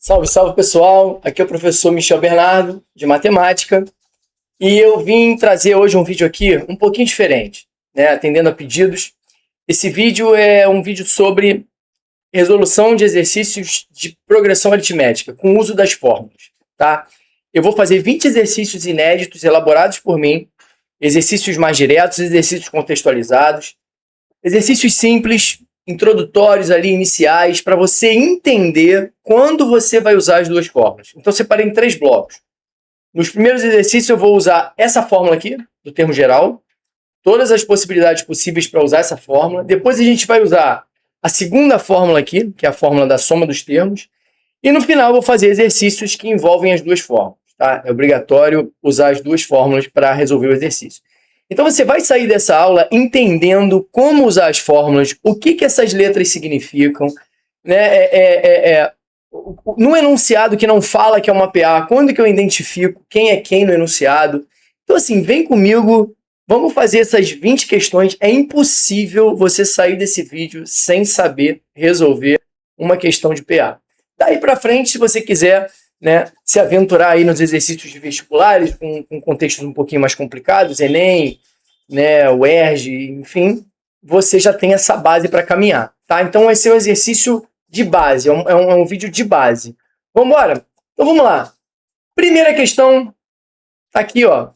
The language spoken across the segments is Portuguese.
Salve, salve pessoal, aqui é o professor Michel Bernardo, de Matemática, e eu vim trazer hoje um vídeo aqui um pouquinho diferente, né, atendendo a pedidos. Esse vídeo é um vídeo sobre resolução de exercícios de progressão aritmética, com o uso das fórmulas, tá? Eu vou fazer 20 exercícios inéditos elaborados por mim, exercícios mais diretos, exercícios contextualizados, exercícios simples, introdutórios ali, iniciais, para você entender quando você vai usar as duas fórmulas. Então, separei em 3 blocos. Nos primeiros exercícios, eu vou usar essa fórmula aqui, do termo geral, todas as possibilidades possíveis para usar essa fórmula. Depois, a gente vai usar a segunda fórmula aqui, que é a fórmula da soma dos termos. E no final, eu vou fazer exercícios que envolvem as duas fórmulas. Tá? É obrigatório usar as duas fórmulas para resolver o exercício. Então, você vai sair dessa aula entendendo como usar as fórmulas, o que essas letras significam, né? No enunciado que não fala que é uma PA, quando que eu identifico quem é quem no enunciado. Então, assim, vem comigo, vamos fazer essas 20 questões. É impossível você sair desse vídeo sem saber resolver uma questão de PA. Daí para frente, se você quiser, né, se aventurar aí nos exercícios de vestibulares, com contextos um pouquinho mais complicados, Enem, né, UERJ, enfim, você já tem essa base para caminhar, tá? Então, esse é um exercício de base, é um vídeo de base. Vamos embora? Então, vamos lá. Primeira questão, tá aqui, ó.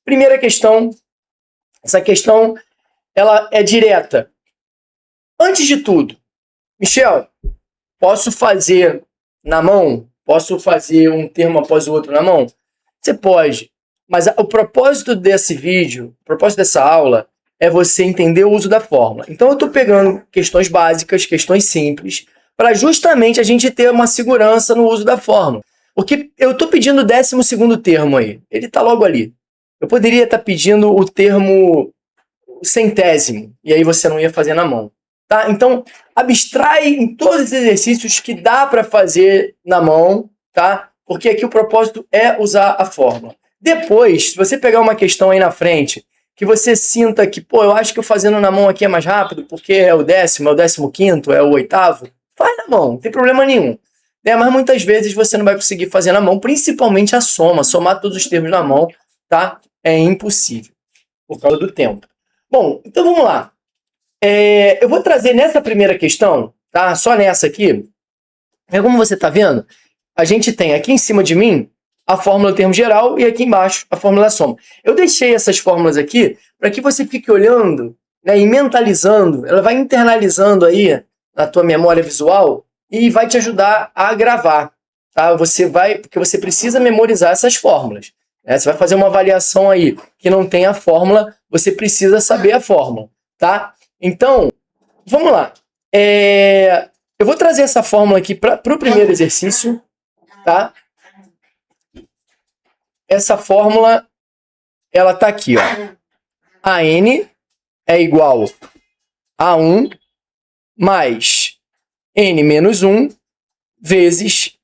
Primeira questão, essa questão, ela é direta. Antes de tudo, Michel, posso fazer na mão? Posso fazer um termo após o outro na mão? Você pode, mas o propósito desse vídeo, o propósito dessa aula, é você entender o uso da fórmula. Então eu estou pegando questões básicas, questões simples, para justamente a gente ter uma segurança no uso da fórmula. Porque eu estou pedindo o 12º termo aí, ele está logo ali. Eu poderia estar pedindo o termo centésimo, e aí você não ia fazer na mão. Tá? Então, abstrai em todos os exercícios que dá para fazer na mão, tá? Porque aqui o propósito é usar a fórmula. Depois, se você pegar uma questão aí na frente, que você sinta que, pô, eu acho que eu fazendo na mão aqui é mais rápido, porque é o 10º, é o 15º, é o 8º, faz na mão, não tem problema nenhum. Né? Mas muitas vezes você não vai conseguir fazer na mão, principalmente a soma. Somar todos os termos na mão, tá? É impossível, por causa do tempo. Bom, então vamos lá. Eu vou trazer nessa primeira questão, tá? Só nessa aqui. Como você está vendo, a gente tem aqui em cima de mim a fórmula do termo geral e aqui embaixo a fórmula da soma. Eu deixei essas fórmulas aqui para que você fique olhando, né, e mentalizando. Ela vai internalizando aí na tua memória visual e vai te ajudar a gravar. Tá? Porque você precisa memorizar essas fórmulas. Né? Você vai fazer uma avaliação aí que não tem a fórmula, você precisa saber a fórmula. Tá? Então, vamos lá. Eu vou trazer essa fórmula aqui para o primeiro exercício, tá? Essa fórmula, ela tá aqui, ó. AN é igual a 1 mais N menos 1 vezes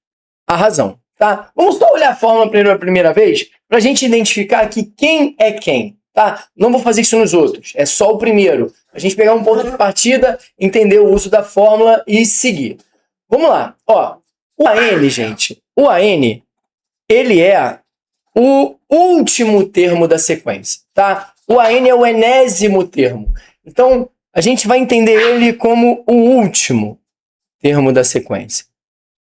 a razão, tá? Vamos só olhar a fórmula pela primeira vez para a gente identificar aqui quem é quem. Tá? Não vou fazer isso nos outros, é só o primeiro. A gente pegar um ponto de partida, entender o uso da fórmula e seguir. Vamos lá. Ó, o AN, gente, o AN, ele é o último termo da sequência. Tá? O AN é o enésimo termo. Então, a gente vai entender ele como o último termo da sequência.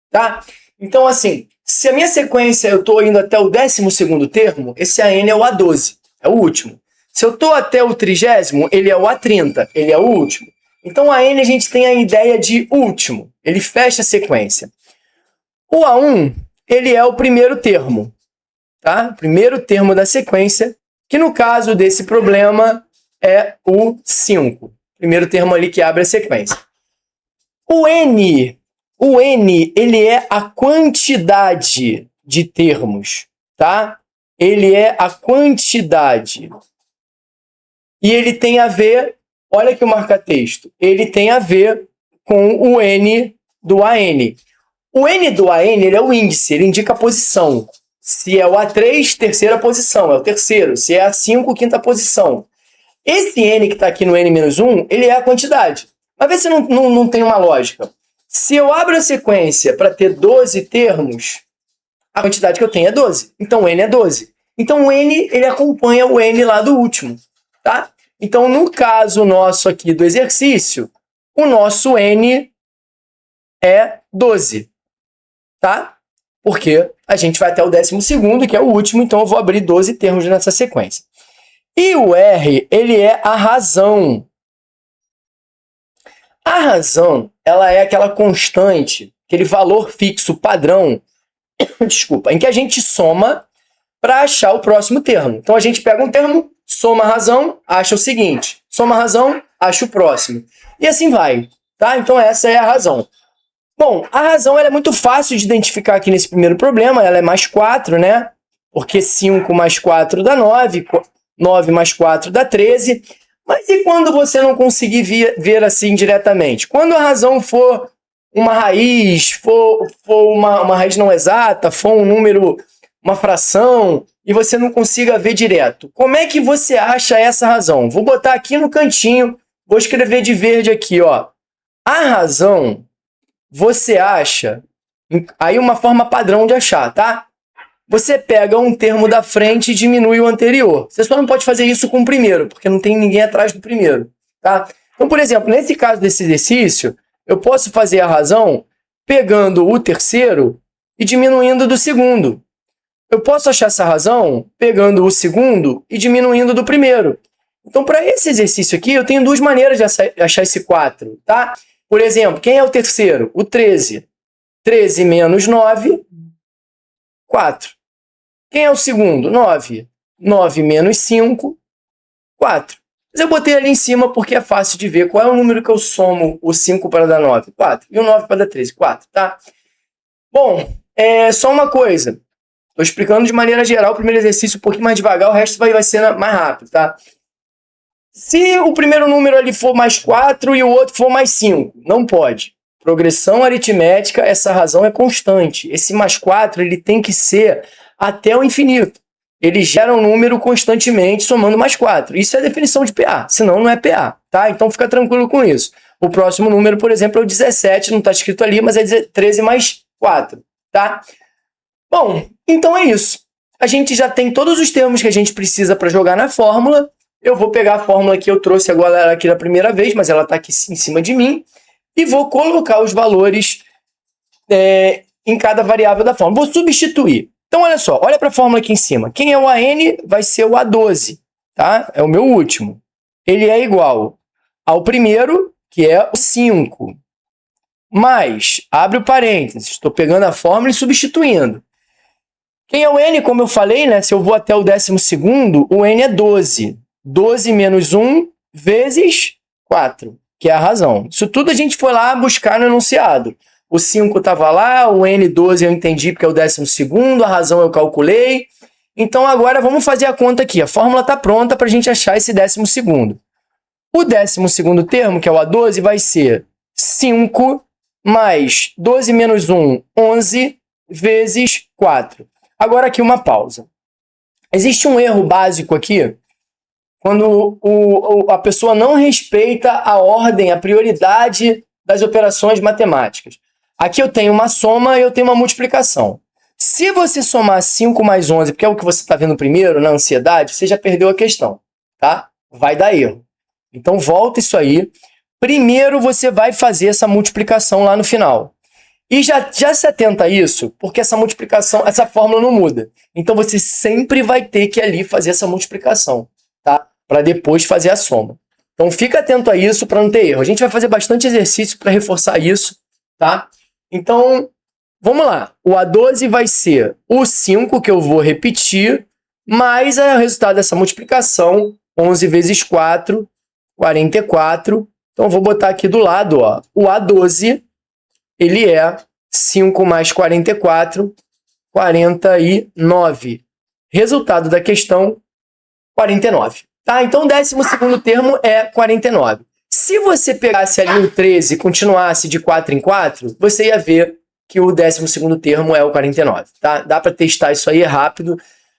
Tá? Então, assim, se a minha sequência eu estou indo até o 12º termo, esse AN é o A12. É o último. Se eu estou até o 30º, ele é o A30, ele é o último. Então, a N a gente tem a ideia de último. Ele fecha a sequência. O A1, ele é o primeiro termo. Tá? Primeiro termo da sequência, que no caso desse problema é o 5. Primeiro termo ali que abre a sequência. O N, ele é a quantidade de termos. Tá? Ele é a quantidade. E ele tem a ver, olha aqui o marca-texto, ele tem a ver com o N do AN. O N do AN, ele é o índice, ele indica a posição. Se é o A3, terceira posição, é o terceiro. Se é A5, quinta posição. Esse N que está aqui no N-1, ele é a quantidade. Mas vê se não tem uma lógica. Se eu abro a sequência para ter 12 termos, a quantidade que eu tenho é 12. Então, o n é 12. Então, o n, ele acompanha o n lá do último, tá? Então, no caso nosso aqui do exercício, o nosso n é 12, tá? Porque a gente vai até o 12º, que é o último, então eu vou abrir 12 termos nessa sequência. E o R, ele é a razão. A razão, ela é aquela constante, aquele valor fixo padrão, desculpa, em que a gente soma para achar o próximo termo. Então, a gente pega um termo, soma a razão, acha o seguinte. Soma a razão, acha o próximo. E assim vai, tá? Então, essa é a razão. Bom, a razão ela é muito fácil de identificar aqui nesse primeiro problema. Ela é mais 4, né? Porque 5 mais 4 dá 9, 9 mais 4 dá 13. Mas e quando você não conseguir ver assim diretamente? Quando a razão for uma raiz, for uma raiz não exata, for um número, uma fração, e você não consiga ver direto. Como é que você acha essa razão? Vou botar aqui no cantinho, vou escrever de verde aqui, ó. A razão, você acha, aí uma forma padrão de achar, tá? Você pega um termo da frente e diminui o anterior. Você só não pode fazer isso com o primeiro, porque não tem ninguém atrás do primeiro, tá? Então, por exemplo, nesse caso desse exercício, eu posso fazer a razão pegando o terceiro e diminuindo do segundo. Eu posso achar essa razão pegando o segundo e diminuindo do primeiro. Então, para esse exercício aqui, eu tenho duas maneiras de achar esse 4, tá? Por exemplo, quem é o terceiro? O 13. 13 menos 9, 4. Quem é o segundo? 9. 9 menos 5, 4. Mas eu botei ali em cima porque é fácil de ver qual é o número que eu somo o 5 para dar 9. 4. E o 9 para dar 13. 4, tá? Bom, só uma coisa. Estou explicando de maneira geral o primeiro exercício um pouquinho mais devagar, o resto vai ser mais rápido, tá? Se o primeiro número ali for mais 4 e o outro for mais 5, não pode. Progressão aritmética, essa razão é constante. Esse mais 4 ele tem que ser até o infinito. Ele gera um número constantemente somando mais 4. Isso é a definição de PA, senão não é PA, tá? Então fica tranquilo com isso. O próximo número, por exemplo, é o 17, não está escrito ali, mas é 13 mais 4, tá? Bom, então é isso. A gente já tem todos os termos que a gente precisa para jogar na fórmula. Eu vou pegar a fórmula que eu trouxe agora aqui da primeira vez, mas ela está aqui em cima de mim, e vou colocar os valores em cada variável da fórmula. Vou substituir. Então, olha só, olha para a fórmula aqui em cima. Quem é o AN vai ser o A12, tá? É o meu último. Ele é igual ao primeiro, que é o 5. Mais, abre o parênteses, estou pegando a fórmula e substituindo. Quem é o N, como eu falei, né? Se eu vou até o 12º, o N é 12. 12 menos 1 vezes 4, que é a razão. Isso tudo a gente foi lá buscar no enunciado. O 5 estava lá, o N12 eu entendi porque é o 12º, a razão eu calculei. Então agora vamos fazer a conta aqui. A fórmula está pronta para a gente achar esse 12º. O 12º termo, que é o A12, vai ser 5 mais 12 menos 1, 11, vezes 4. Agora aqui uma pausa. Existe um erro básico aqui, quando a pessoa não respeita a ordem, a prioridade das operações matemáticas. Aqui eu tenho uma soma e eu tenho uma multiplicação. Se você somar 5 mais 11, porque é o que você está vendo primeiro, na ansiedade, você já perdeu a questão, tá? Vai dar erro. Então volta isso aí. Primeiro você vai fazer essa multiplicação lá no final. E já se atenta a isso, porque essa multiplicação, essa fórmula não muda. Então você sempre vai ter que ali fazer essa multiplicação, tá? Para depois fazer a soma. Então fica atento a isso para não ter erro. A gente vai fazer bastante exercício para reforçar isso, tá? Então, vamos lá. O A12 vai ser o 5, que eu vou repetir, mais o resultado dessa multiplicação, 11 vezes 4, 44. Então, eu vou botar aqui do lado, ó, o A12, ele é 5 mais 44, 49. Resultado da questão, 49. Tá? Então, o 12º termo é 49. Se você pegasse ali o 13 e continuasse de 4 em 4, você ia ver que o 12º termo é o 49. Tá? Dá para testar isso aí rápido,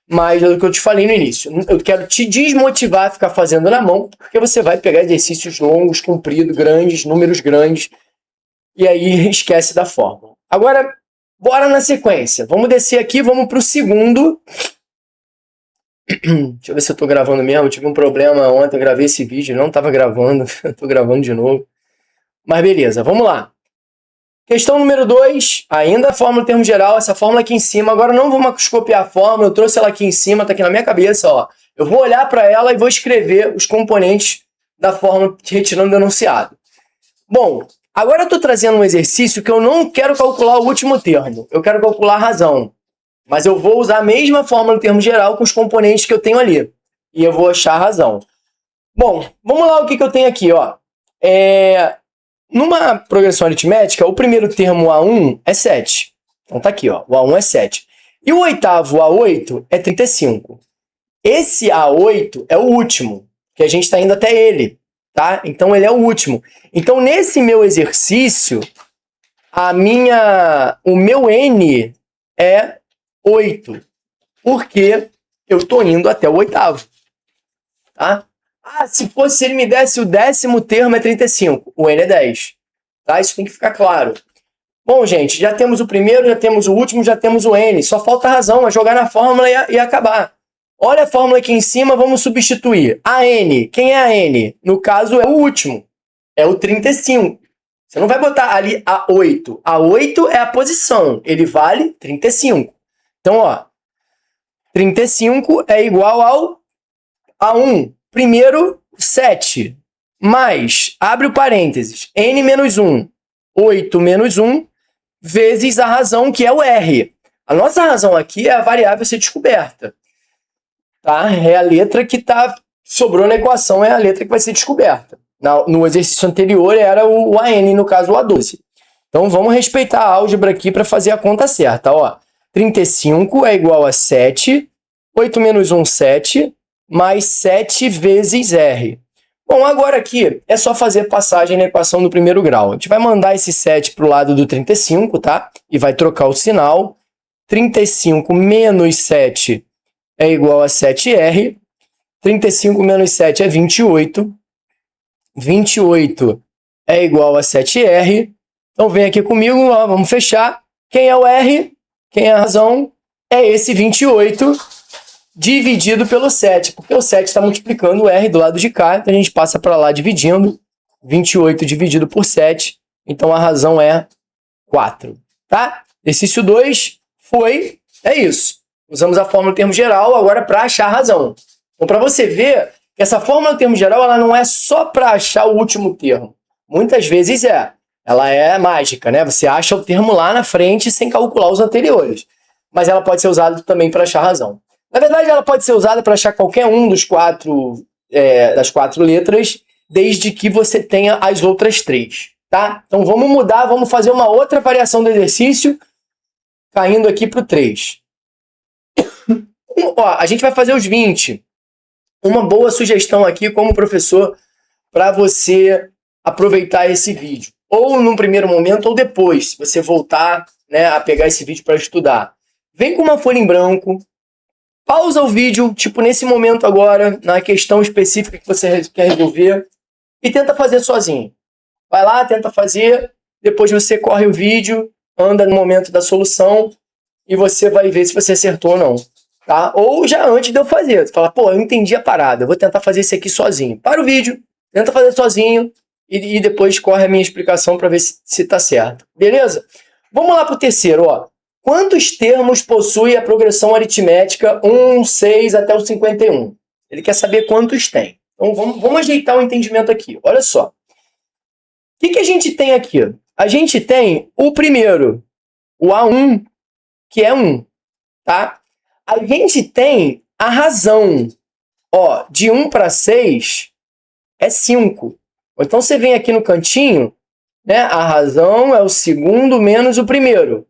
mas é o que eu te falei no início. Eu quero te desmotivar a ficar fazendo na mão, porque você vai pegar exercícios longos, compridos, grandes, números grandes, e aí esquece da fórmula. Agora, bora na sequência. Vamos descer aqui, vamos para o segundo. Deixa eu ver se eu estou gravando mesmo. Eu tive um problema ontem, eu gravei esse vídeo, não estava gravando, estou gravando de novo. Mas beleza, vamos lá. Questão número 2, ainda a fórmula termo geral, essa fórmula aqui em cima. Agora não vamos copiar a fórmula, eu trouxe ela aqui em cima, está aqui na minha cabeça, ó. Eu vou olhar para ela e vou escrever os componentes da fórmula retirando o enunciado. Bom, agora eu estou trazendo um exercício que eu não quero calcular o último termo, eu quero calcular a razão. Mas eu vou usar a mesma fórmula do termo geral com os componentes que eu tenho ali. E eu vou achar a razão. Bom, vamos lá o que eu tenho aqui, ó. Numa progressão aritmética, o primeiro termo A1 é 7. Então tá aqui, ó. O A1 é 7. E o oitavo A8 é 35. Esse A8 é o último, que a gente está indo até ele, tá? Então ele é o último. Então nesse meu exercício, o meu N é 8, porque eu estou indo até o oitavo, tá? Se ele me desse o 10º termo é 35, o N é 10, tá? Isso tem que ficar claro. Bom, gente, já temos o primeiro, já temos o último, já temos o N, só falta a razão, é jogar na fórmula e acabar. Olha a fórmula aqui em cima, vamos substituir. A N, quem é a N? No caso é o último, é o 35. Você não vai botar ali a 8. A 8 é a posição, ele vale 35. Então, ó, 35 é igual ao A1, primeiro 7, mais, abre o parênteses, N menos 1, 8 menos 1, vezes a razão que é o R. A nossa razão aqui é a variável a ser descoberta. Tá? É a letra que sobrou na equação, é a letra que vai ser descoberta. No exercício anterior era o AN, no caso o A12. Então vamos respeitar a álgebra aqui para fazer a conta certa. Ó, 35 é igual a 7, 8 menos 1, 7, mais 7 vezes R. Bom, agora aqui é só fazer passagem na equação do primeiro grau. A gente vai mandar esse 7 para o lado do 35, tá? E vai trocar o sinal. 35 menos 7 é igual a 7R. 35 menos 7 é 28. 28 é igual a 7R. Então vem aqui comigo, ó, vamos fechar. Quem é o R? Quem é a razão? É esse 28 dividido pelo 7, porque o 7 está multiplicando o R do lado de cá, então a gente passa para lá dividindo. 28 dividido por 7, então a razão é 4. Tá? Exercício 2 é isso. Usamos a fórmula do termo geral agora para achar a razão. Então, para você ver que essa fórmula do termo geral ela não é só para achar o último termo. Muitas vezes ela é mágica, né? Você acha o termo lá na frente sem calcular os anteriores. Mas ela pode ser usada também para achar a razão. Na verdade, ela pode ser usada para achar qualquer um das 4 letras, desde que você tenha as outras 3. Tá? Então vamos mudar, vamos fazer uma outra variação do exercício, caindo aqui para o 3. A gente vai fazer os 20. Uma boa sugestão aqui como professor para você aproveitar esse vídeo. Ou num primeiro momento ou depois, se você voltar, né, a pegar esse vídeo para estudar. Vem com uma folha em branco, pausa o vídeo, tipo nesse momento agora, na questão específica que você quer resolver, e tenta fazer sozinho. Vai lá, tenta fazer, depois você corre o vídeo, anda no momento da solução e você vai ver se você acertou ou não. Tá? Ou já antes de eu fazer, você fala, pô, eu entendi a parada, eu vou tentar fazer isso aqui sozinho. Para o vídeo, tenta fazer sozinho e depois corre a minha explicação para ver se tá certo. Beleza? Vamos lá para o terceiro, ó. Quantos termos possui a progressão aritmética 1, 6 até o 51? Ele quer saber quantos tem. Então vamos ajeitar o entendimento aqui. Olha só. O que a gente tem aqui? A gente tem o primeiro, o A1, que é 1. Tá? A gente tem a razão. Ó, de 1 para 6 é 5. Então você vem aqui no cantinho, né? A razão é o segundo menos o primeiro.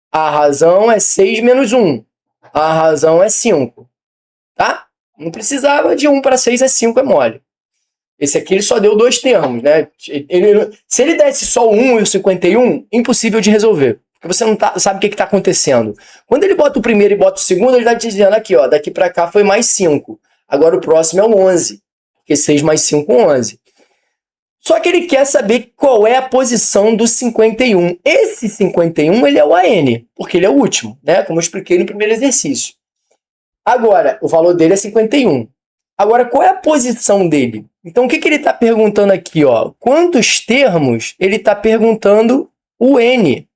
A razão é 6 menos 1. A razão é 5. Tá? Não precisava de 1 para 6 é 5, é mole. Esse aqui ele só deu 2 termos, né? Se ele desse só o 1 e o 51, impossível de resolver. Porque você não sabe o que está acontecendo. Quando ele bota o primeiro e bota o segundo, ele está dizendo aqui, ó, daqui para cá foi mais 5. Agora o próximo é o 11. Porque 6 mais 5 é 11. Só que ele quer saber qual é a posição do 51. Esse 51, ele é o AN, porque ele é o último, né? Como eu expliquei no primeiro exercício. Agora, o valor dele é 51. Agora, qual é a posição dele? Então, o que ele está perguntando aqui? Ó? Quantos termos ele está perguntando o N?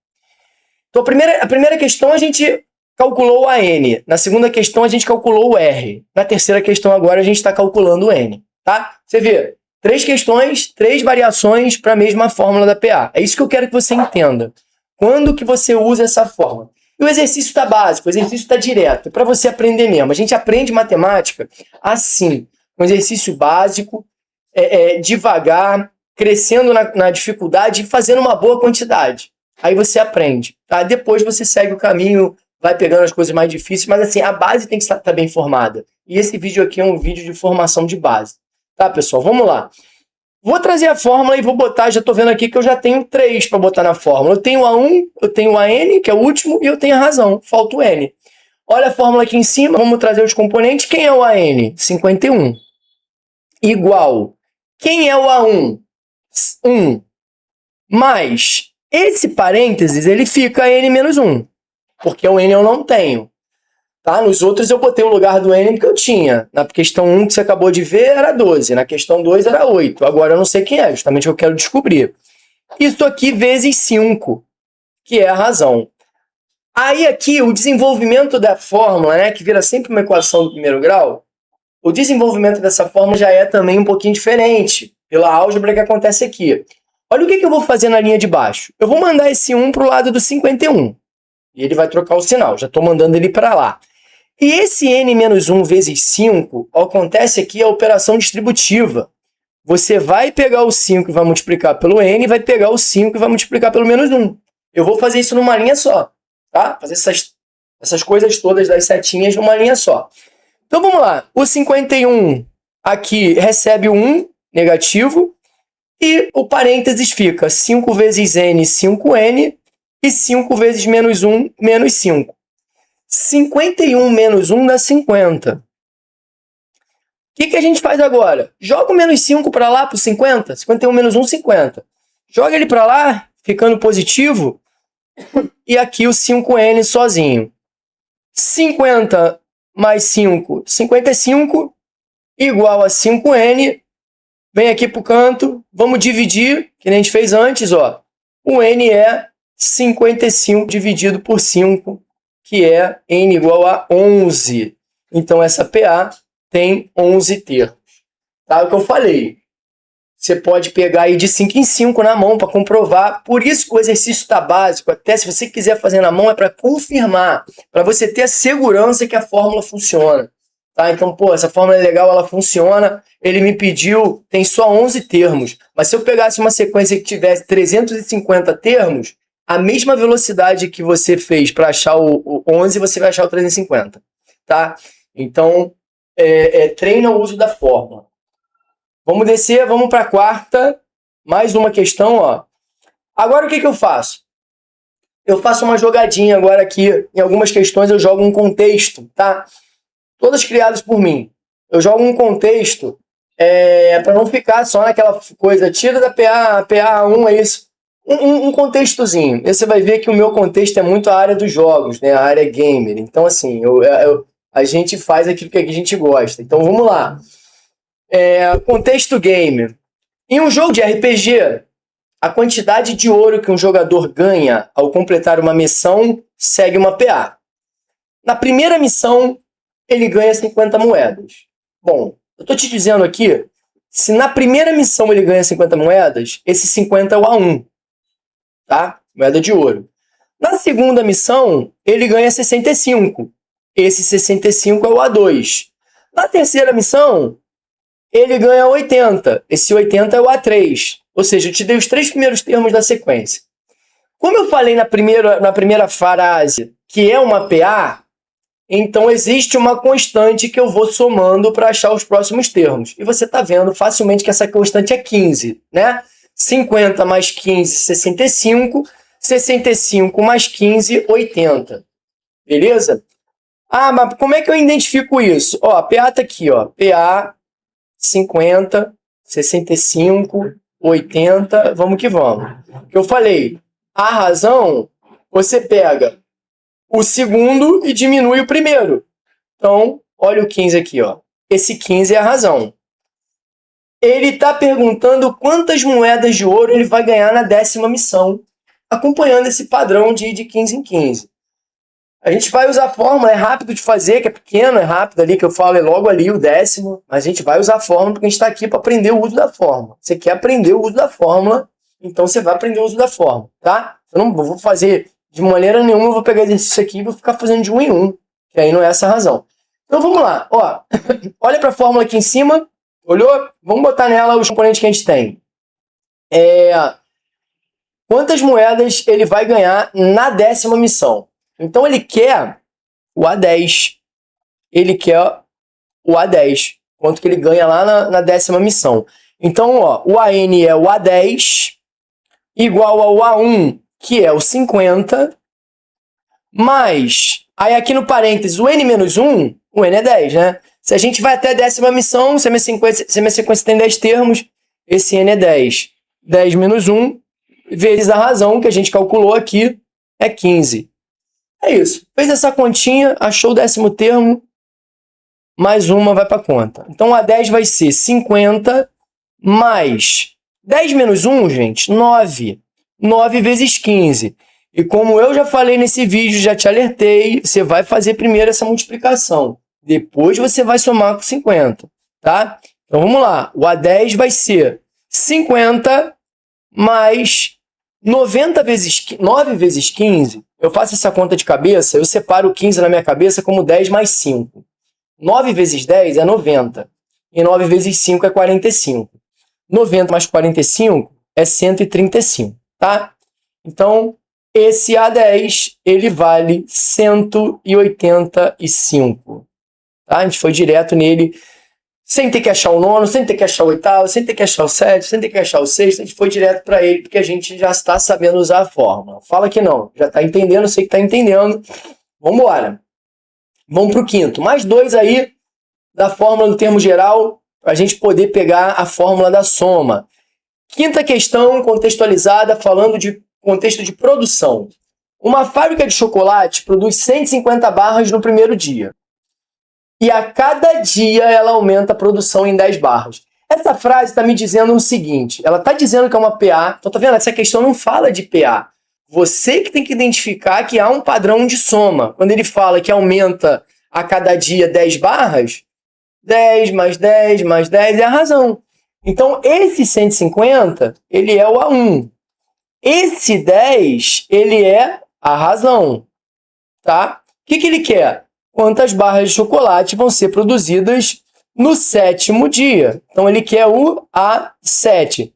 Então, a primeira questão a gente calculou o AN. Na segunda questão, a gente calculou o R. Na terceira questão, agora, a gente está calculando o N. Tá? Você vê, 3 questões, 3 variações para a mesma fórmula da PA. É isso que eu quero que você entenda. Quando que você usa essa fórmula? E o exercício está básico, o exercício está direto, para você aprender mesmo. A gente aprende matemática assim, um exercício básico, devagar, crescendo na dificuldade e fazendo uma boa quantidade. Aí você aprende. Tá? Depois você segue o caminho, vai pegando as coisas mais difíceis, mas assim, a base tem que estar bem formada. E esse vídeo aqui é um vídeo de formação de base. Tá, pessoal? Vamos lá. Vou trazer a fórmula e vou botar, já estou vendo aqui que eu já tenho 3 para botar na fórmula. Eu tenho A1, eu tenho a N, que é o último, e eu tenho a razão, falta o N. Olha a fórmula aqui em cima, vamos trazer os componentes. Quem é o AN? 51. Igual. Quem é o A1? 1. Mais esse parênteses, ele fica N menos 1. Porque o N eu não tenho. Tá? Nos outros eu botei o lugar do N que eu tinha. Na questão 1 que você acabou de ver era 12. Na questão 2 era 8. Agora eu não sei quem é, justamente eu quero descobrir. Isso aqui vezes 5, que é a razão. Aí aqui o desenvolvimento da fórmula, né, que vira sempre uma equação do primeiro grau, o desenvolvimento dessa fórmula já é também um pouquinho diferente, pela álgebra que acontece aqui. Olha o que eu vou fazer na linha de baixo. Eu vou mandar esse 1 para o lado do 51. E ele vai trocar o sinal. Já estou mandando ele para lá. E esse n-1 vezes 5, acontece aqui a operação distributiva. Você vai pegar o 5 e vai multiplicar pelo n, e vai pegar o 5 e vai multiplicar pelo menos 1. Eu vou fazer isso numa linha só. Tá? Fazer essas coisas todas das setinhas numa linha só. Então vamos lá. O 51 aqui recebe o 1 negativo. E o parênteses fica 5 vezes n, 5n. E 5 vezes menos 1, menos 5. 51 menos 1 dá 50. O que a gente faz agora? Joga o menos 5 para lá, para o 50. 51 menos 1, 50. Joga ele para lá, ficando positivo. E aqui o 5n sozinho. 50 mais 5, 55. Igual a 5n. Vem aqui para o canto. Vamos dividir, que nem a gente fez antes. Ó. O n é 55 dividido por 5. Que é n igual a 11. Então, essa PA tem 11 termos. Tá? O que eu falei. Você pode pegar aí de 5 em 5 na mão para comprovar. Por isso que o exercício está básico. Até se você quiser fazer na mão, é para confirmar. Para você ter a segurança que a fórmula funciona. Tá? Então, pô, essa fórmula é legal, ela funciona. Ele me pediu, tem só 11 termos. Mas se eu pegasse uma sequência que tivesse 350 termos, a mesma velocidade que você fez para achar o 11, você vai achar o 350, tá? Então, treina o uso da fórmula. Vamos descer, vamos para a quarta. Mais uma questão, ó. Agora, o que eu faço? Eu faço uma jogadinha agora aqui. Em algumas questões eu jogo um contexto, tá? Todas criadas por mim. Eu jogo um contexto para não ficar só naquela coisa, tira da PA, PA1 é isso. Um contextozinho. E você vai ver que o meu contexto é muito a área dos jogos, né? A área gamer. Então, assim, a gente faz aquilo que a gente gosta. Então, vamos lá. Contexto gamer. Em um jogo de RPG, a quantidade de ouro que um jogador ganha ao completar uma missão segue uma PA. Na primeira missão, ele ganha 50 moedas. Bom, eu estou te dizendo aqui, se na primeira missão ele ganha 50 moedas, esse 50 é o A1. Tá? Moeda de ouro. Na segunda missão, ele ganha 65. Esse 65 é o A2. Na terceira missão, ele ganha 80. Esse 80 é o A3. Ou seja, eu te dei os 3 primeiros termos da sequência. Como eu falei na primeira frase, que é uma PA, então existe uma constante que eu vou somando para achar os próximos termos. E você está vendo facilmente que essa constante é 15, né? 50 mais 15, 65. 65 mais 15, 80. Beleza? Ah, mas como é que eu identifico isso? Ó, a PA tá aqui, ó. PA, 50, 65 80, vamos que vamos. Eu falei, a razão, você pega o segundo e diminui o primeiro. Então, olha o 15 aqui, ó. Esse 15 é a razão. Ele está perguntando quantas moedas de ouro ele vai ganhar na 10ª missão, acompanhando esse padrão de 15 em 15. A gente vai usar a fórmula, é rápido de fazer, que é pequeno, é rápido ali, que eu falo, é logo ali o 10º, mas a gente vai usar a fórmula porque a gente está aqui para aprender o uso da fórmula. Você quer aprender o uso da fórmula, então você vai aprender o uso da fórmula, tá? Eu não vou fazer de maneira nenhuma, eu vou pegar exercício aqui e vou ficar fazendo de um em um, que aí não é essa a razão. Então vamos lá, ó, olha para a fórmula aqui em cima, olhou? Vamos botar nela os componentes que a gente tem. Quantas moedas ele vai ganhar na 10ª missão? Então ele quer o A10. Ele quer o A10. Quanto que ele ganha lá na 10ª missão. Então, ó, o AN é o A10 igual ao A1, que é o 50, mais, aí aqui no parênteses, o N-1, o N é 10, né? Se a gente vai até a 10ª missão, se a minha sequência tem 10 termos, esse N é 10. 10 menos 1, vezes a razão que a gente calculou aqui, é 15. É isso. Fez essa continha, achou o 10º termo, mais uma vai para a conta. Então, a 10 vai ser 50 mais 10 menos 1, gente, 9. 9 vezes 15. E como eu já falei nesse vídeo, já te alertei, você vai fazer primeiro essa multiplicação. Depois você vai somar com 50, tá? Então, vamos lá. O A10 vai ser 50 mais 9 vezes 15. Eu faço essa conta de cabeça, eu separo o 15 na minha cabeça como 10 mais 5. 9 vezes 10 é 90. E 9 vezes 5 é 45. 90 mais 45 é 135, tá? Então, esse A10, ele vale 185. Tá? A gente foi direto nele, sem ter que achar o nono, sem ter que achar o oitavo, sem ter que achar o sétimo, sem ter que achar o sexto, a gente foi direto para ele, porque a gente já está sabendo usar a fórmula. Fala que não, já está entendendo, sei que está entendendo. Vamos embora. Vamos para o quinto. Mais 2 aí da fórmula do termo geral, para a gente poder pegar a fórmula da soma. Quinta questão contextualizada, falando de contexto de produção. Uma fábrica de chocolate produz 150 barras no primeiro dia. E a cada dia ela aumenta a produção em 10 barras. Essa frase está me dizendo o seguinte, ela está dizendo que é uma PA, então tá vendo? Essa questão não fala de PA. Você que tem que identificar que há um padrão de soma. Quando ele fala que aumenta a cada dia 10 barras, 10 mais 10 mais 10 é a razão. Então, esse 150, ele é o A1. Esse 10, ele é a razão. Tá? O que ele quer? Quantas barras de chocolate vão ser produzidas no 7º dia. Então, ele quer o A7.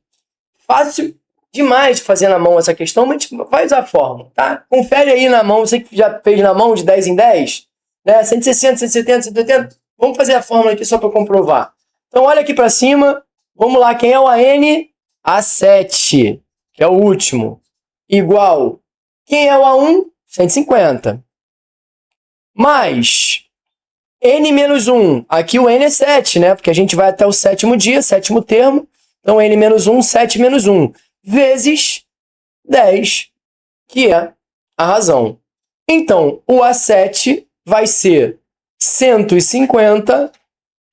Fácil demais de fazer na mão essa questão, mas a gente vai usar a fórmula. Tá? Confere aí na mão, você que já fez na mão de 10 em 10, né? 160, 170, 180. Vamos fazer a fórmula aqui só para comprovar. Então, olha aqui para cima. Vamos lá, quem é o AN? A7, que é o último. Igual. Quem é o A1? 150. Mais N menos 1. Aqui o N é 7, né? Porque a gente vai até o 7º dia, 7º termo. Então, N menos 1, 7 menos 1. Vezes 10, que é a razão. Então, o A7 vai ser 150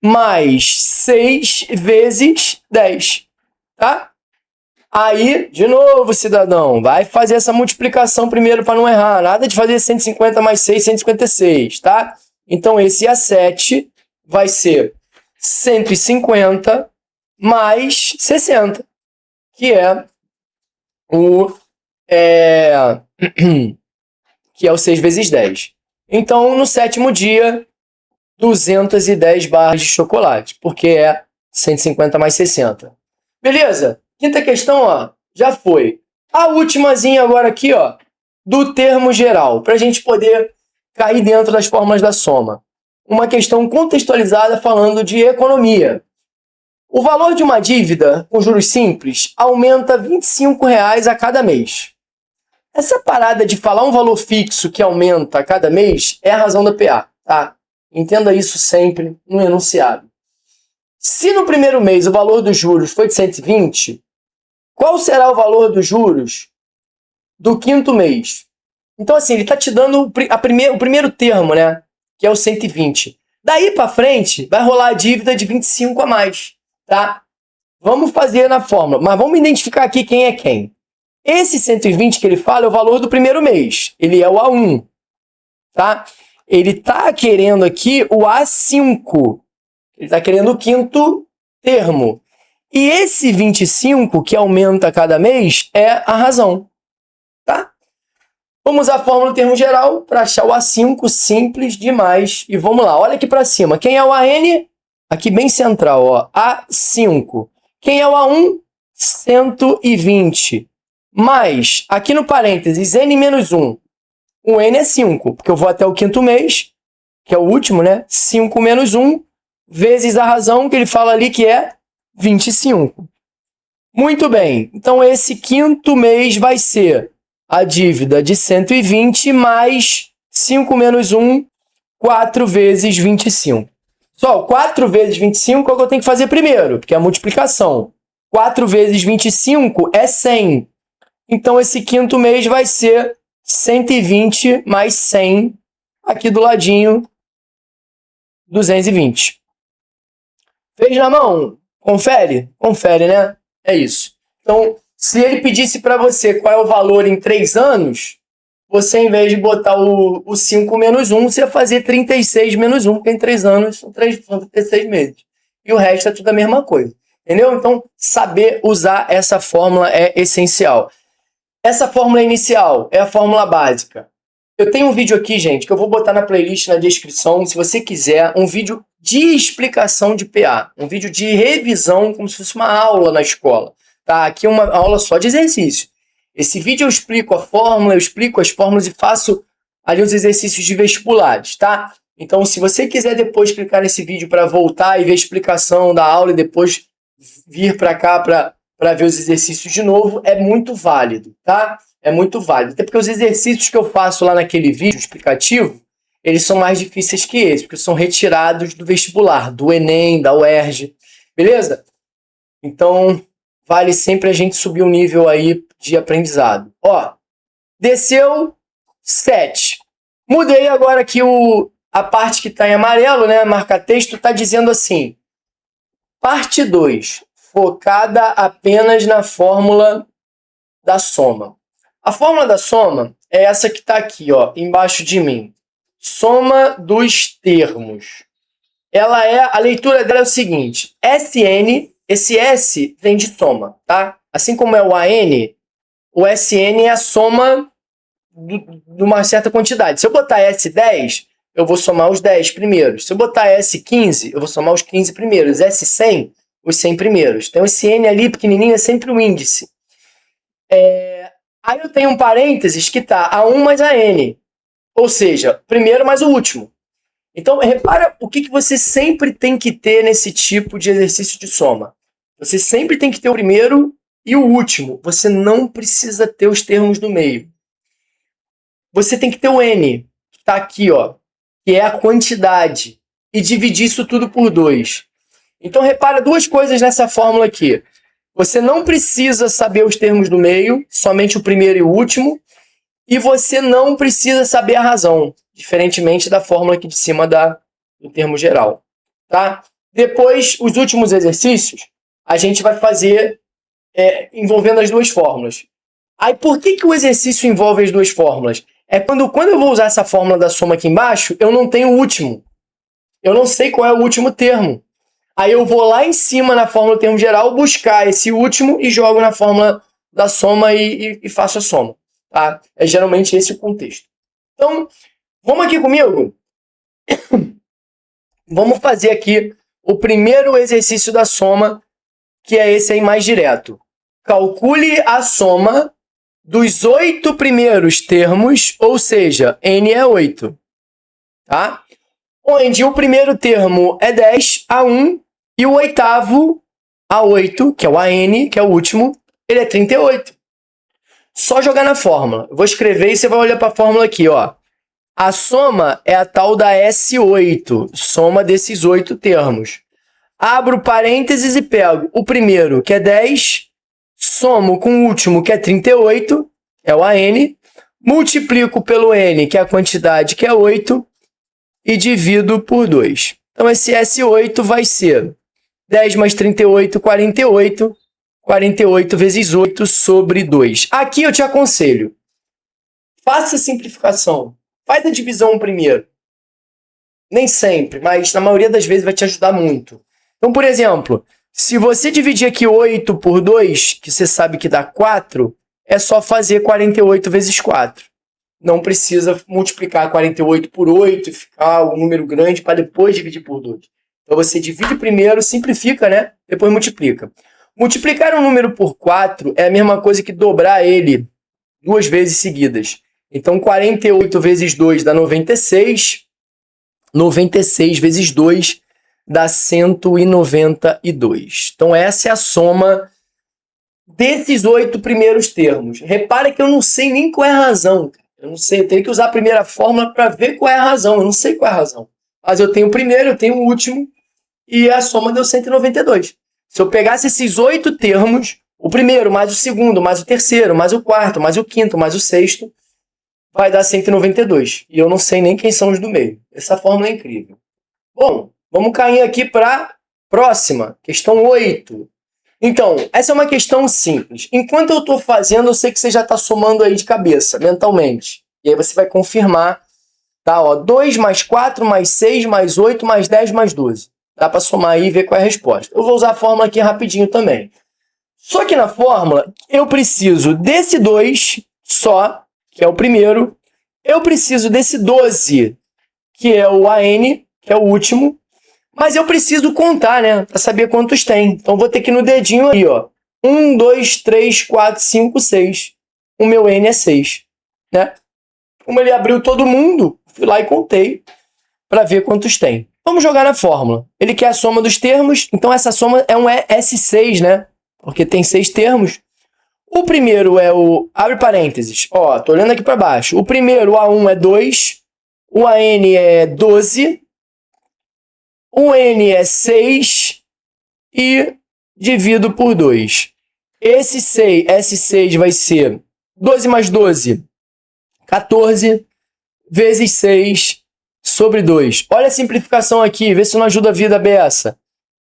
mais 6 vezes 10, tá? Aí, de novo, cidadão, vai fazer essa multiplicação primeiro para não errar. Nada de fazer 150 mais 6, 156, tá? Então, esse A7 vai ser 150 mais 60, que é o 6 vezes 10. Então, no 7º dia, 210 barras de chocolate, porque é 150 mais 60. Beleza? Quinta questão, ó, já foi. A ultimazinha agora aqui, ó, do termo geral, para a gente poder cair dentro das fórmulas da soma. Uma questão contextualizada falando de economia. O valor de uma dívida com juros simples aumenta R$ 25 a cada mês. Essa parada de falar um valor fixo que aumenta a cada mês é a razão da PA, tá? Entenda isso sempre no enunciado. Se no primeiro mês o valor dos juros foi de 120, Qual será o valor dos juros do quinto mês? Então, assim, ele está te dando o primeiro termo, né? Que é o 120. Daí para frente, vai rolar a dívida de 25 a mais, tá? Vamos fazer na fórmula, mas vamos identificar aqui quem é quem. Esse 120 que ele fala é o valor do primeiro mês. Ele é o A1, tá? Ele está querendo aqui o A5. Ele está querendo o quinto termo. E esse 25, que aumenta a cada mês, é a razão, tá? Vamos usar a fórmula do termo geral para achar o A5, simples demais. E vamos lá, olha aqui para cima. Quem é o AN? Aqui bem central, ó, A5. Quem é o A1? 120. Mais, aqui no parênteses, N menos 1. O N é 5, porque eu vou até o quinto mês, que é o último, né? 5 menos 1, vezes a razão que ele fala ali, que é 25. Muito bem, então esse quinto mês vai ser a dívida de 120 mais 5 menos 1, 4 vezes 25. Só, 4 vezes 25 é o que eu tenho que fazer primeiro, porque é a multiplicação. 4 vezes 25 é 100. Então esse quinto mês vai ser 120 mais 100, aqui do ladinho, 220. Fez na mão? Confere? Confere, né? É isso. Então, se ele pedisse para você qual é o valor em 3 anos, você, em vez de botar o 5 menos 1, você ia fazer 36 menos 1, porque em 3 anos são 36 meses. E o resto é tudo a mesma coisa. Entendeu? Então, saber usar essa fórmula é essencial. Essa fórmula inicial é a fórmula básica. Eu tenho um vídeo aqui, gente, que eu vou botar na playlist, na descrição, se você quiser, um vídeo de explicação de PA, um vídeo de revisão, como se fosse uma aula na escola. Tá? Aqui é uma aula só de exercício. Esse vídeo eu explico a fórmula, eu explico as fórmulas e faço ali os exercícios de vestibulares, tá? Então, se você quiser depois clicar nesse vídeo para voltar e ver a explicação da aula e depois vir para cá para ver os exercícios de novo, é muito válido, tá? É muito válido. Até porque os exercícios que eu faço lá naquele vídeo explicativo, eles são mais difíceis que esse, porque são retirados do vestibular, do Enem, da UERJ, beleza? Então, vale sempre a gente subir o nível aí de aprendizado. Ó, desceu 7. Mudei agora aqui a parte que está em amarelo, né? Marca-texto, está dizendo assim, parte 2, focada apenas na fórmula da soma. A fórmula da soma é essa que está aqui, ó, embaixo de mim. Soma dos termos. A leitura dela é o seguinte, SN, esse S vem de soma, tá? Assim como é o AN, o SN é a soma de uma certa quantidade. Se eu botar S10, eu vou somar os 10 primeiros. Se eu botar S15, eu vou somar os 15 primeiros. S100, os 100 primeiros. Então esse N ali pequenininho é sempre o índice. Aí eu tenho um parênteses que está A1 mais AN. Ou seja, primeiro mais o último. Então, repara o que você sempre tem que ter nesse tipo de exercício de soma. Você sempre tem que ter o primeiro e o último. Você não precisa ter os termos do meio. Você tem que ter o N, que está aqui, ó, que é a quantidade, e dividir isso tudo por 2. Então, repara duas coisas nessa fórmula aqui. Você não precisa saber os termos do meio, somente o primeiro e o último, e você não precisa saber a razão, diferentemente da fórmula aqui de cima do termo geral. Tá? Depois, os últimos exercícios, a gente vai fazer envolvendo as duas fórmulas. Aí, por que o exercício envolve as duas fórmulas? É quando eu vou usar essa fórmula da soma aqui embaixo, eu não tenho o último. Eu não sei qual é o último termo. Aí eu vou lá em cima na fórmula do termo geral, buscar esse último e jogo na fórmula da soma e faço a soma. Tá? É geralmente esse o contexto. Então, vamos aqui comigo? Vamos fazer aqui o primeiro exercício da soma, que é esse aí mais direto. Calcule a soma dos 8 primeiros termos, ou seja, N é 8. Tá? Onde o primeiro termo é 10, A1, e o oitavo, A8, que é o AN, que é o último, ele é 38. Só jogar na fórmula. Eu vou escrever e você vai olhar para a fórmula aqui, ó. A soma é a tal da S8, soma desses 8 termos. Abro parênteses e pego o primeiro, que é 10, somo com o último, que é 38, é o AN, multiplico pelo N, que é a quantidade, que é 8, e divido por 2. Então, esse S8 vai ser 10 mais 38, 48. 48 vezes 8 sobre 2. Aqui eu te aconselho, faça a simplificação. Faz a divisão primeiro. Nem sempre, mas na maioria das vezes vai te ajudar muito. Então, por exemplo, se você dividir aqui 8 por 2, que você sabe que dá 4, é só fazer 48 vezes 4. Não precisa multiplicar 48 por 8 e ficar um número grande para depois dividir por 2. Então você divide primeiro, simplifica, né? Depois multiplica. Multiplicar um número por 4 é a mesma coisa que dobrar ele 2 vezes seguidas. Então 48 vezes 2 dá 96. 96 vezes 2 dá 192. Então essa é a soma desses 8 primeiros termos. Repara que eu não sei nem qual é a razão. Eu não sei, eu tenho que usar a primeira fórmula para ver qual é a razão. Eu não sei qual é a razão. Mas eu tenho o primeiro, eu tenho o último, e a soma deu 192. Se eu pegasse esses 8 termos, o primeiro, mais o segundo, mais o terceiro, mais o quarto, mais o quinto, mais o sexto, vai dar 192. E eu não sei nem quem são os do meio. Essa fórmula é incrível. Bom, vamos cair aqui para a próxima, questão 8. Então, essa é uma questão simples. Enquanto eu estou fazendo, eu sei que você já está somando aí de cabeça, mentalmente. E aí você vai confirmar, tá? Ó, 2 mais 4 mais 6 mais 8 mais 10 mais 12. Dá para somar aí e ver qual é a resposta. Eu vou usar a fórmula aqui rapidinho também. Só que na fórmula, eu preciso desse 2 só, que é o primeiro. Eu preciso desse 12, que é o AN, que é o último. Mas eu preciso contar, né? Para saber quantos tem. Então, vou ter que ir no dedinho aí, ó. 1, 2, 3, 4, 5, 6. O meu N é 6, né? Como ele abriu todo mundo, fui lá e contei para ver quantos tem. Vamos jogar na fórmula. Ele quer a soma dos termos, então essa soma é um S6, né? Porque tem 6 termos. O primeiro é o... Abre parênteses. Ó, tô olhando aqui para baixo. O primeiro, o A1 é 2. O AN é 12. O N é 6. E divido por 2. Esse S6 vai ser 12 mais 12. 14 vezes 6 sobre 2. Olha a simplificação aqui, vê se não ajuda a vida beça.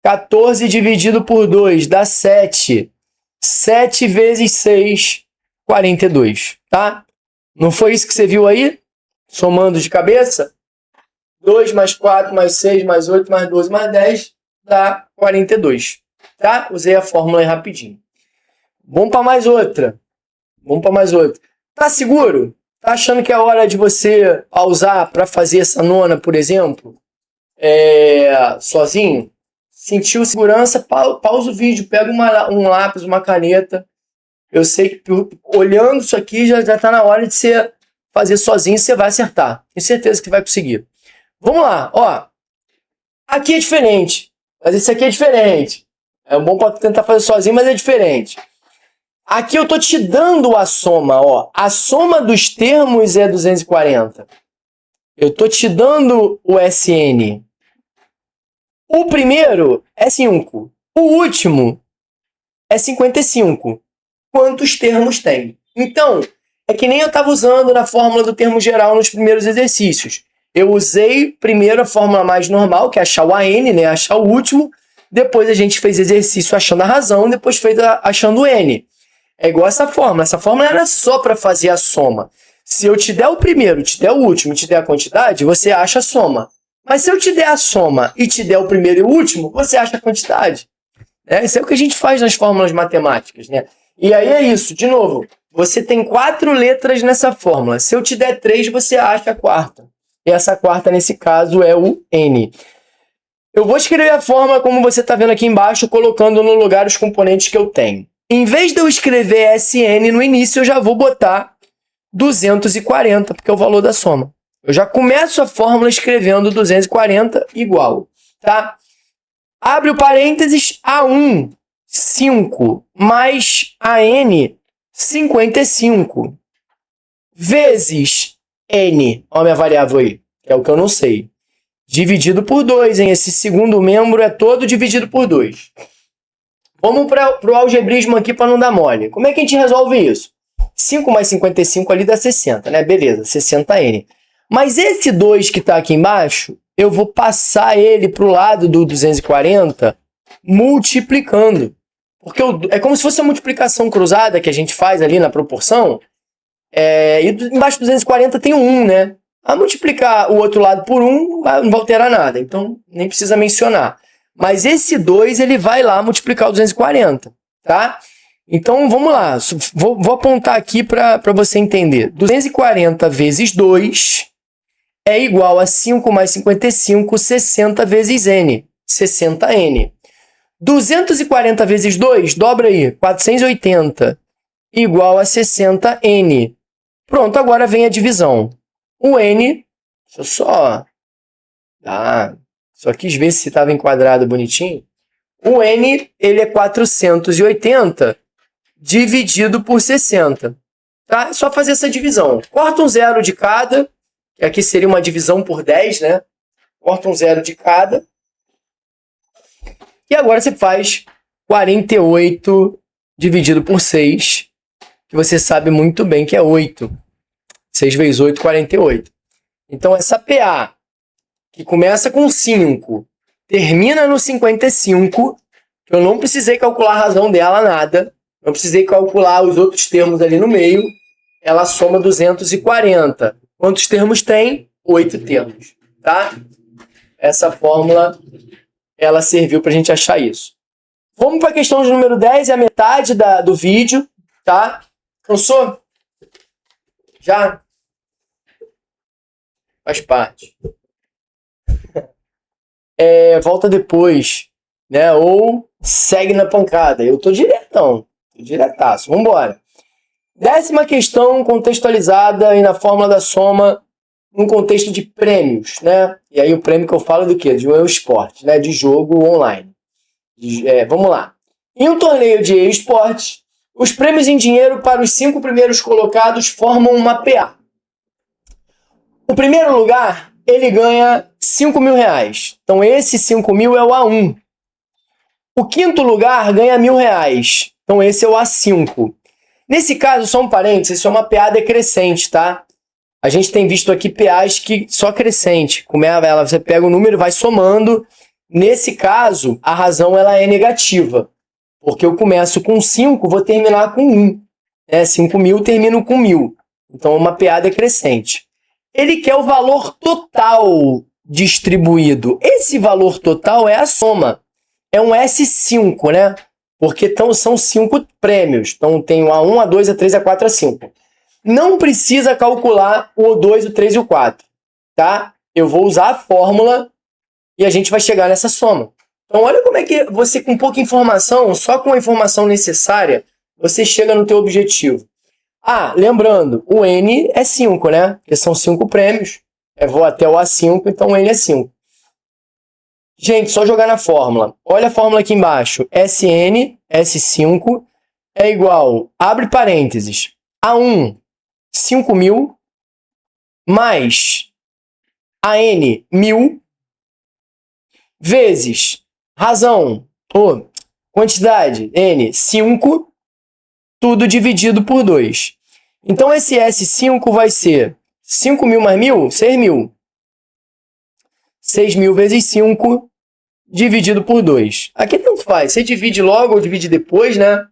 14 dividido por 2 dá 7. 7 vezes 6, 42, tá? Não foi isso que você viu aí? Somando de cabeça? 2 mais 4 mais 6 mais 8 mais 12 mais 10 dá 42, tá? Usei a fórmula aí rapidinho. Vamos para mais outra. Tá seguro? Tá achando que é hora de você pausar para fazer essa nona, por exemplo? Sozinho? Sentiu segurança? Pausa o vídeo, pega um lápis, uma caneta. Eu sei que olhando isso aqui já tá na hora de você fazer sozinho, você vai acertar. Tenho certeza que vai conseguir. Vamos lá, ó. Aqui é diferente, mas esse aqui é diferente. É bom para tentar fazer sozinho, mas é diferente. Aqui eu tô te dando a soma, ó. A soma dos termos é 240. Eu tô te dando o SN. O primeiro é 5. O último é 55. Quantos termos tem? Então, é que nem eu estava usando na fórmula do termo geral nos primeiros exercícios. Eu usei primeiro a fórmula mais normal, que é achar o AN, né? Achar o último. Depois a gente fez exercício achando a razão, depois fez achando o N. É igual essa fórmula. Essa fórmula era só para fazer a soma. Se eu te der o primeiro, te der o último, te der a quantidade, você acha a soma. Mas se eu te der a soma e te der o primeiro e o último, você acha a quantidade. Isso é o que a gente faz nas fórmulas matemáticas, né? E aí é isso. De novo, você tem 4 letras nessa fórmula. Se eu te der 3, você acha a quarta. E essa quarta, nesse caso, é o N. Eu vou escrever a fórmula como você está vendo aqui embaixo, colocando no lugar os componentes que eu tenho. Em vez de eu escrever SN no início, eu já vou botar 240, porque é o valor da soma. Eu já começo a fórmula escrevendo 240 igual, tá? Abre o parênteses, A1, 5, mais AN, 55, vezes N, olha a minha variável aí, que é o que eu não sei, dividido por 2, hein? Esse segundo membro é todo dividido por 2. Vamos para o algebrismo aqui para não dar mole. Como é que a gente resolve isso? 5 mais 55 ali dá 60, né? Beleza, 60n. Mas esse 2 que está aqui embaixo, eu vou passar ele para o lado do 240 multiplicando. Porque é como se fosse a multiplicação cruzada que a gente faz ali na proporção. E embaixo do 240 tem o 1, né? A multiplicar o outro lado por 1 não vai alterar nada. Então, nem precisa mencionar. Mas esse 2, ele vai lá multiplicar o 240, tá? Então, vamos lá. Vou apontar aqui para você entender. 240 vezes 2 é igual a 5 mais 55, 60 vezes n. 60n. 240 vezes 2, dobra aí. 480 igual a 60n. Pronto, agora vem a divisão. O n, deixa eu só quis ver se estava enquadrado bonitinho. O n, ele é 480 dividido por 60. Tá? É só fazer essa divisão. Corta um zero de cada, que aqui seria uma divisão por 10, né? Corta um zero de cada. E agora você faz 48 dividido por 6, que você sabe muito bem que é 8. 6 vezes 8, 48. Então, essa PA, que começa com 5, termina no 55, eu não precisei calcular a razão dela, nada. Não precisei calcular os outros termos ali no meio. Ela soma 240. Quantos termos tem? 8 termos, tá? Essa fórmula, ela serviu para a gente achar isso. Vamos para a questão de número 10, é a metade do vídeo, tá? Cansou? Já? Faz parte. Volta depois, né? Ou segue na pancada. Eu tô diretão, tô diretaço. Vamos embora. 10ª questão contextualizada e na fórmula da soma num contexto de prêmios, né? E aí o prêmio que eu falo é do quê? De um esporte, né? De jogo online. Vamos lá. Em um torneio de esporte, os prêmios em dinheiro para os 5 primeiros colocados formam uma PA. O primeiro lugar, ele ganha 5 mil reais. Então, esse 5 mil é o A1. O quinto lugar ganha 1.000 reais. Então, esse é o A5. Nesse caso, só um parênteses, isso é uma PA decrescente, tá? A gente tem visto aqui PAs que só crescente. Como você pega o número e vai somando. Nesse caso, a razão ela é negativa. Porque eu começo com 5, vou terminar com 1. 5 mil, termino com 1.000. Então, é uma PA decrescente. Ele quer o valor total distribuído. Esse valor total é a soma. É um S5, né? Porque são 5 prêmios. Então, tem o A1, A2, A3, A4, A5. Não precisa calcular o 2, o 3 e o 4. Tá? Eu vou usar a fórmula e a gente vai chegar nessa soma. Então, olha como é que você, com pouca informação, só com a informação necessária, você chega no teu objetivo. Lembrando, o N é 5, né? Porque são 5 prêmios. Eu vou até o A5, então o N é 5. Gente, só jogar na fórmula. Olha a fórmula aqui embaixo. Sn, S5, é igual, abre parênteses, A1, 5 mil, mais AN, 1.000, vezes razão, ou quantidade, N, 5, tudo dividido por 2. Então, esse S5 vai ser 5 mil mais 1.000, 6 mil. 6 mil vezes 5 dividido por 2. Aqui tanto faz. Você divide logo ou divide depois, né?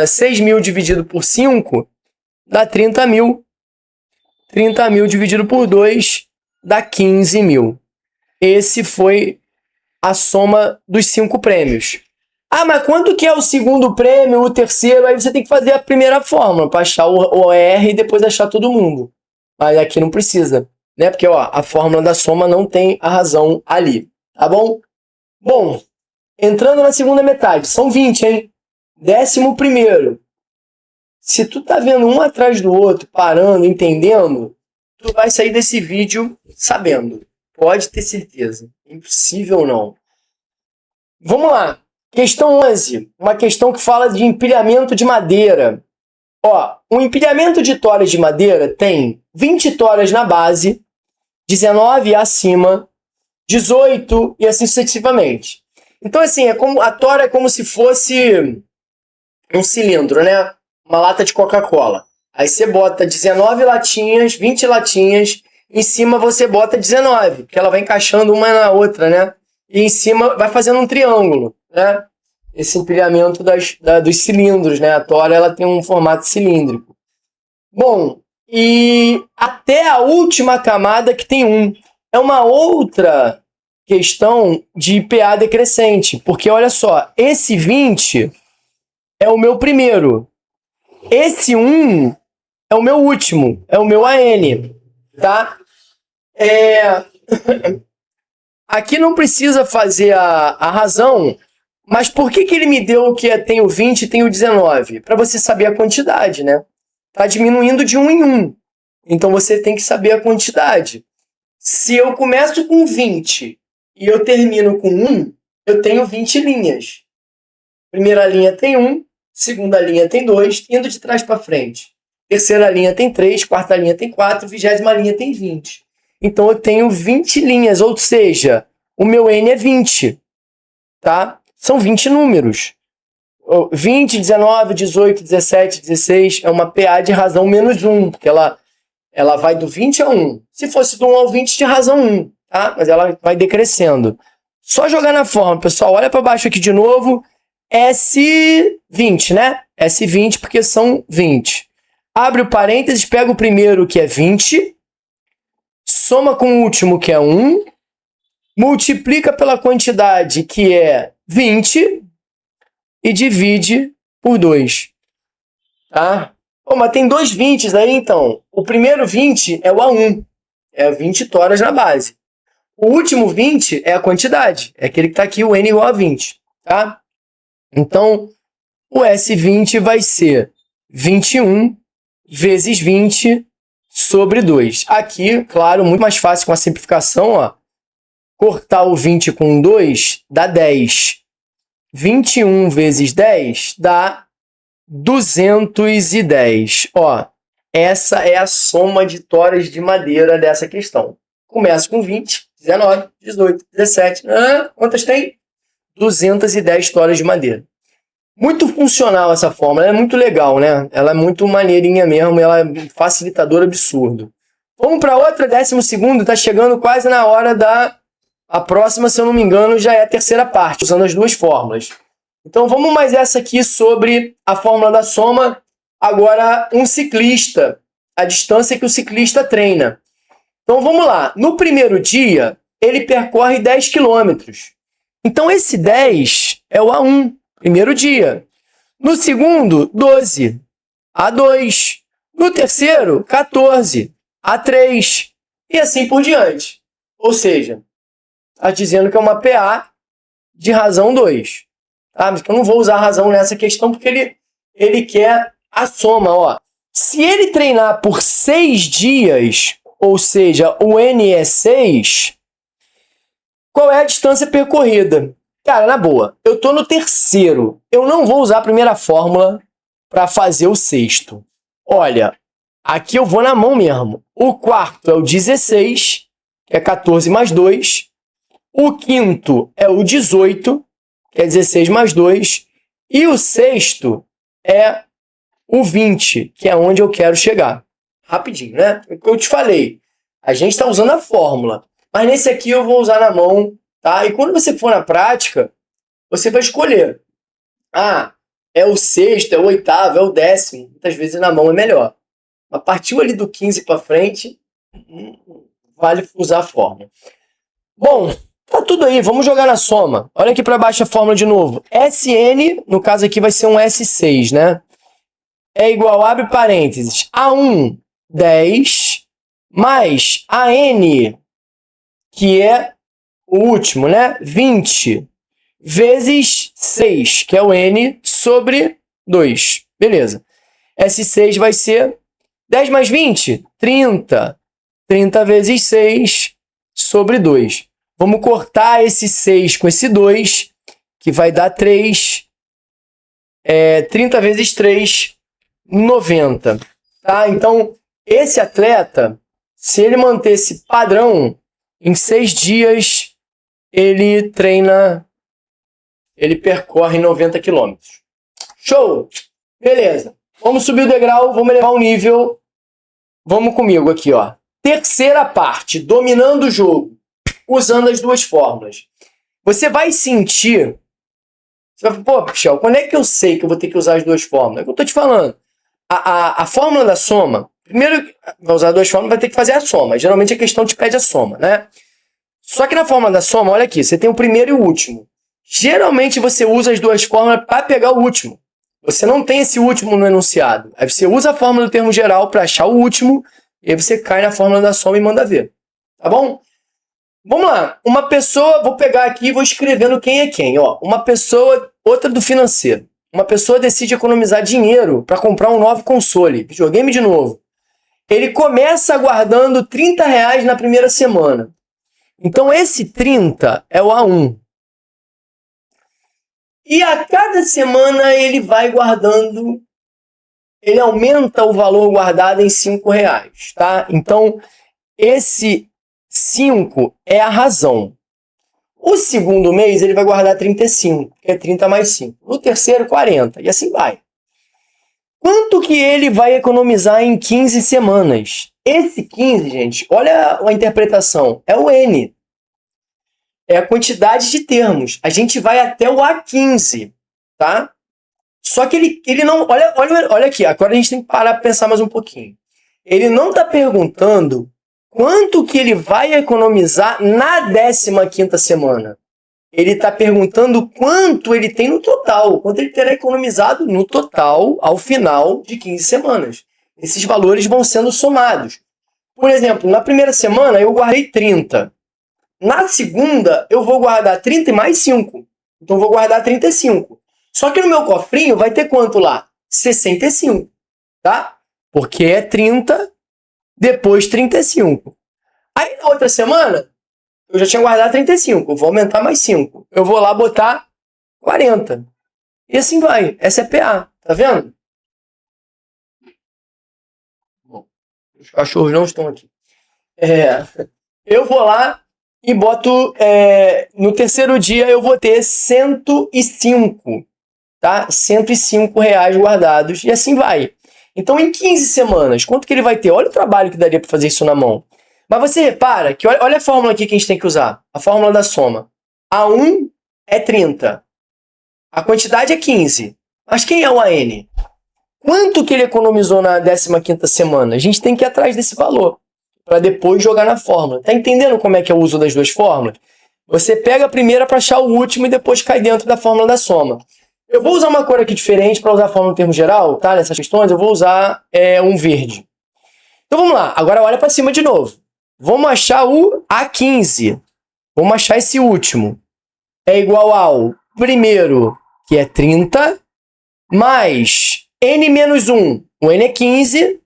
6 mil dividido por 5 dá 30 mil. 30 mil dividido por 2 dá 15 mil. Esse foi a soma dos 5 prêmios. Mas quanto que é o segundo prêmio, o terceiro? Aí você tem que fazer a primeira fórmula para achar o R e depois achar todo mundo. Mas aqui não precisa, né? Porque a fórmula da soma não tem a razão ali, tá bom? Bom, entrando na segunda metade, são 20, hein? 11º. Se tu tá vendo um atrás do outro, parando, entendendo, tu vai sair desse vídeo sabendo. Pode ter certeza. Impossível não. Vamos lá. Questão 11. Uma questão que fala de empilhamento de madeira. Um empilhamento de toras de madeira tem 20 toras na base, 19 acima, 18 e assim sucessivamente. Então, assim, a tora é como se fosse um cilindro, né? Uma lata de Coca-Cola. Aí você bota 19 latinhas, 20 latinhas, em cima você bota 19, porque ela vai encaixando uma na outra, né? E em cima vai fazendo um triângulo, né? Esse empilhamento dos cilindros, né? A tora ela tem um formato cilíndrico. Bom, e até a última camada que tem 1. É uma outra questão de PA decrescente, porque olha só, esse 20 é o meu primeiro, esse 1 é o meu último, é o meu AN, tá? Aqui não precisa fazer a razão, mas por que ele me deu que tem o 20 e tem o 19? Para você saber a quantidade, né? Tá diminuindo de 1 em 1. Então você tem que saber a quantidade. Se eu começo com 20 e eu termino com 1, eu tenho 20 linhas. Primeira linha tem 1, segunda linha tem 2, indo de trás para frente. Terceira linha tem 3, quarta linha tem 4, 20ª linha tem 20. Então eu tenho 20 linhas, ou seja, o meu N é 20, tá? São 20 números. 20, 19, 18, 17, 16 é uma PA de razão menos 1, porque ela vai do 20 a 1. Se fosse do 1 ao 20, de razão 1, tá? Mas ela vai decrescendo. Só jogar na fórmula, pessoal. Olha para baixo aqui de novo. S20, né? S20 porque são 20. Abre o parênteses, pega o primeiro, que é 20. Soma com o último, que é 1. Multiplica pela quantidade, que é 20. E divide por 2. Tá? Pô, mas tem dois 20 aí, então. O primeiro 20 é o A1. É 20 toras na base. O último 20 é a quantidade. É aquele que está aqui, o N igual a 20. Tá? Então, o S20 vai ser 21 vezes 20 sobre 2. Aqui, claro, muito mais fácil com a simplificação. Ó. Cortar o 20 com 2 dá 10. 21 vezes 10 dá 210. Ó, essa é a soma de toras de madeira dessa questão. Começa com 20, 19, 18, 17. Quantas tem? 210 toras de madeira. Muito funcional essa fórmula, ela é muito legal, né? Ela é muito maneirinha mesmo, ela é um facilitador absurdo. Vamos para outra, 12º, tá chegando quase na hora da... A próxima, se eu não me engano, já é a terceira parte, usando as duas fórmulas. Então vamos mais essa aqui sobre a fórmula da soma. Agora, um ciclista, a distância que o ciclista treina. Então vamos lá. No primeiro dia, ele percorre 10 quilômetros. Então esse 10 é o A1, primeiro dia. No segundo, 12, A2. No terceiro, 14, A3. E assim por diante. Ou seja, está dizendo que é uma PA de razão 2. Tá? Mas eu não vou usar a razão nessa questão porque ele quer a soma. Ó. Se ele treinar por 6 dias, ou seja, o N é 6, qual é a distância percorrida? Cara, na boa, eu estou no terceiro. Eu não vou usar a primeira fórmula para fazer o sexto. Olha, aqui eu vou na mão mesmo. O quarto é o 16, que é 14 mais 2. O quinto é o 18, que é 16 mais 2. E o sexto é o 20, que é onde eu quero chegar. Rapidinho, né? O que eu te falei. A gente está usando a fórmula. Mas nesse aqui eu vou usar na mão, tá? E quando você for na prática, você vai escolher. Ah, é o sexto, é o oitavo, é o 10º. Muitas vezes na mão é melhor. Mas partiu ali do 15 para frente, vale usar a fórmula. Bom, tá tudo aí, vamos jogar na soma. Olha aqui para baixo a fórmula de novo. Sn, no caso aqui vai ser um S6, né? É igual, abre parênteses, A1, 10, mais AN, que é o último, né? 20, vezes 6, que é o N, sobre 2. Beleza. S6 vai ser 10 mais 20, 30. 30 vezes 6, sobre 2. Vamos cortar esse 6 com esse 2, que vai dar 3. 30 vezes 3, 90. Tá? Então, esse atleta, se ele manter esse padrão, em 6 dias, ele treina ele percorre 90 km. Show! Beleza. Vamos subir o degrau, vamos elevar o nível. Vamos comigo aqui, ó. Terceira parte, dominando o jogo, usando as duas fórmulas. Você vai sentir... Você vai falar, pô, Michel, quando é que eu sei que eu vou ter que usar as duas fórmulas? É o que eu tô te falando. A fórmula da soma, primeiro, vai usar duas fórmulas, vai ter que fazer a soma. Geralmente a questão te pede a soma, né? Só que na fórmula da soma, olha aqui, você tem o primeiro e o último. Geralmente você usa as duas fórmulas para pegar o último. Você não tem esse último no enunciado. Aí você usa a fórmula do termo geral para achar o último, e aí você cai na fórmula da soma e manda ver. Tá bom? Vamos lá. Uma pessoa, vou pegar aqui e vou escrevendo quem é quem. Ó, uma pessoa, outra do financeiro. Uma pessoa decide economizar dinheiro para comprar um novo console, videogame de novo. Ele começa guardando R$ 30 na primeira semana. Então esse 30 é o A1. E a cada semana ele vai guardando, ele aumenta o valor guardado em R$ 5, tá? Então esse 5 é a razão. O segundo mês ele vai guardar 35, que é 30 mais 5. No terceiro, 40, e assim vai. Quanto que ele vai economizar em 15 semanas? Esse 15, gente, olha a interpretação, é o N. É a quantidade de termos. A gente vai até o A15, tá? Só que ele não... Olha aqui, agora a gente tem que parar para pensar mais um pouquinho. Ele não está perguntando quanto que ele vai economizar na 15ª semana. Ele está perguntando quanto ele tem no total. Quanto ele terá economizado no total ao final de 15 semanas. Esses valores vão sendo somados. Por exemplo, na primeira semana eu guardei 30. Na segunda, eu vou guardar 30 e mais 5. Então, eu vou guardar 35. Só que no meu cofrinho vai ter quanto lá? 65. Tá? Porque é 30, depois 35. Aí, na outra semana, eu já tinha guardado 35. Eu vou aumentar mais 5. Eu vou lá botar 40. E assim vai. Essa é PA. Tá vendo? Bom, os cachorros não estão aqui. Eu vou lá e boto, no terceiro dia eu vou ter 105, tá? R$ 105 guardados e assim vai. Então em 15 semanas, quanto que ele vai ter? Olha o trabalho que daria para fazer isso na mão. Mas você repara que, olha a fórmula aqui que a gente tem que usar. A fórmula da soma. A1 é 30. A quantidade é 15. Mas quem é o AN? Quanto que ele economizou na 15ª semana? A gente tem que ir atrás desse valor para depois jogar na fórmula. Tá entendendo como é que é o uso das duas fórmulas? Você pega a primeira para achar o último e depois cai dentro da fórmula da soma. Eu vou usar uma cor aqui diferente para usar a fórmula no termo geral, tá? Nessas questões eu vou usar um verde. Então vamos lá, agora olha para cima de novo. Vamos achar o A15. Vamos achar esse último. É igual ao primeiro, que é 30, mais N menos 1. O N é 15,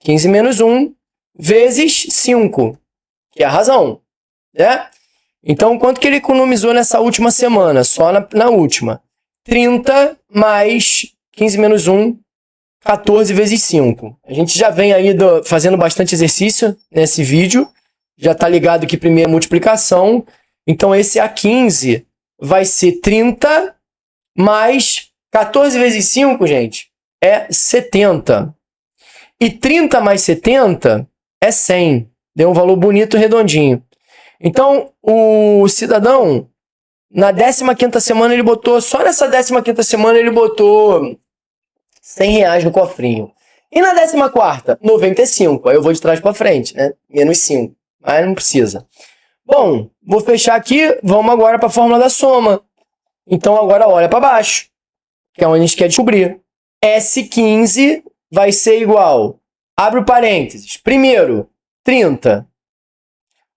15 menos 1, vezes 5, que é a razão, né? Então, quanto que ele economizou nessa última semana? Só na última. 30 mais 15 menos 1, 14 vezes 5. A gente já vem aí fazendo bastante exercício nesse vídeo. Já tá ligado que primeiro é multiplicação. Então, esse A15 vai ser 30 mais 14 vezes 5, gente, é 70. E 30 mais 70 é 100. Deu um valor bonito, redondinho. Então, o cidadão, na 15ª semana, ele botou... Só nessa 15ª semana, ele botou R$ 100 no cofrinho. E na 14ª, 95. Aí eu vou de trás para frente, né? Menos 5. Mas não precisa. Bom, vou fechar aqui. Vamos agora para a fórmula da soma. Então, agora olha para baixo, que é onde a gente quer descobrir. S15 vai ser igual... Abre o parênteses. Primeiro, 30.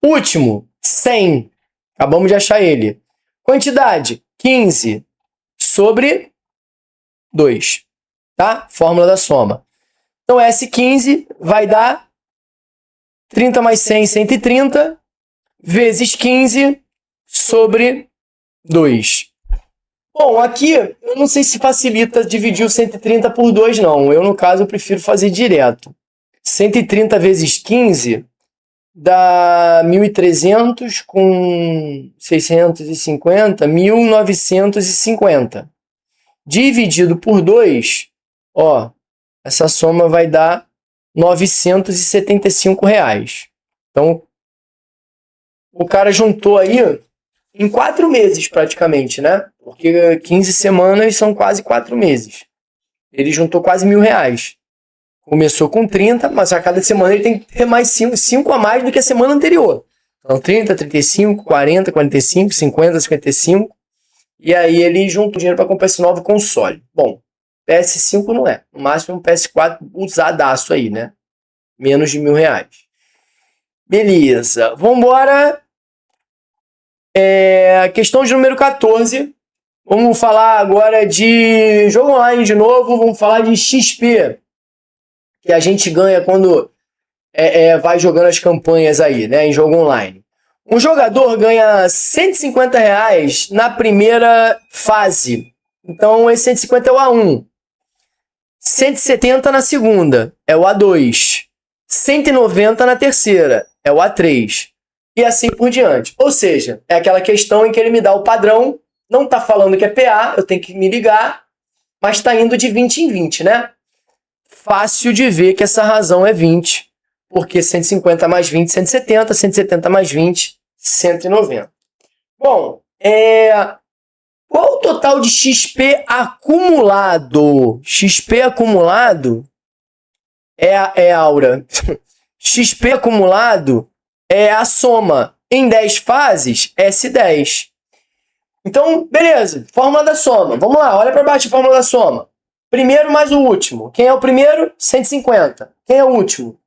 Último, 100. Acabamos de achar ele. Quantidade, 15 sobre 2. Tá? Fórmula da soma. Então, S15 vai dar 30 mais 100, 130, vezes 15 sobre 2. Bom, aqui, eu não sei se facilita dividir o 130 por 2, não. Eu, no caso, eu prefiro fazer direto. 130 vezes 15 dá 1.300 com 650, 1.950. Dividido por 2, ó, essa soma vai dar R$975. Então, o cara juntou aí em 4 meses praticamente, né? Porque 15 semanas são quase 4 meses. Ele juntou quase R$1.000. Começou com 30, mas a cada semana ele tem que ter mais 5 a mais do que a semana anterior. Então 30, 35, 40, 45, 50, 55. E aí ele juntou dinheiro para comprar esse novo console. Bom, PS5 não é. No máximo um PS4 usadaço aí, né? Menos de R$1.000. Beleza. Vambora. Questão de número 14. Vamos falar agora de jogo online de novo. Vamos falar de XP. Que a gente ganha quando vai jogando as campanhas aí, né? Em jogo online. Um jogador ganha R$150 na primeira fase. Então, esse 150 é o A1. 170 na segunda, é o A2. 190 na terceira, é o A3. E assim por diante. Ou seja, é aquela questão em que ele me dá o padrão, não está falando que é PA, eu tenho que me ligar, mas está indo de 20 em 20, né? Fácil de ver que essa razão é 20, porque 150 mais 20, 170, 170 mais 20, 190. Bom, qual o total de XP acumulado? XP acumulado é aura. XP acumulado é a soma em 10 fases, S10. Então, beleza. Fórmula da soma. Vamos lá, olha para baixo a fórmula da soma. Primeiro mais o último. Quem é o primeiro? 150. Quem é o último?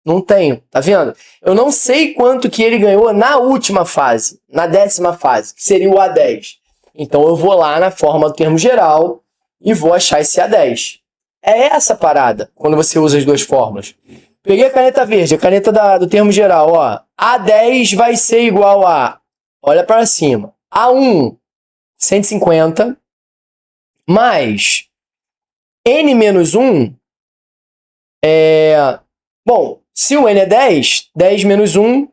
Não tenho, tá vendo? Eu não sei quanto que ele ganhou na última fase, na 10ª fase, que seria o A10. Então eu vou lá na fórmula do termo geral e vou achar esse A10. É essa parada, quando você usa as duas fórmulas. Peguei a caneta verde, a caneta do termo geral, ó. A10 vai ser igual a, olha para cima, A1, 150, mais N menos 1 bom, se o N é 10, 10 menos 1,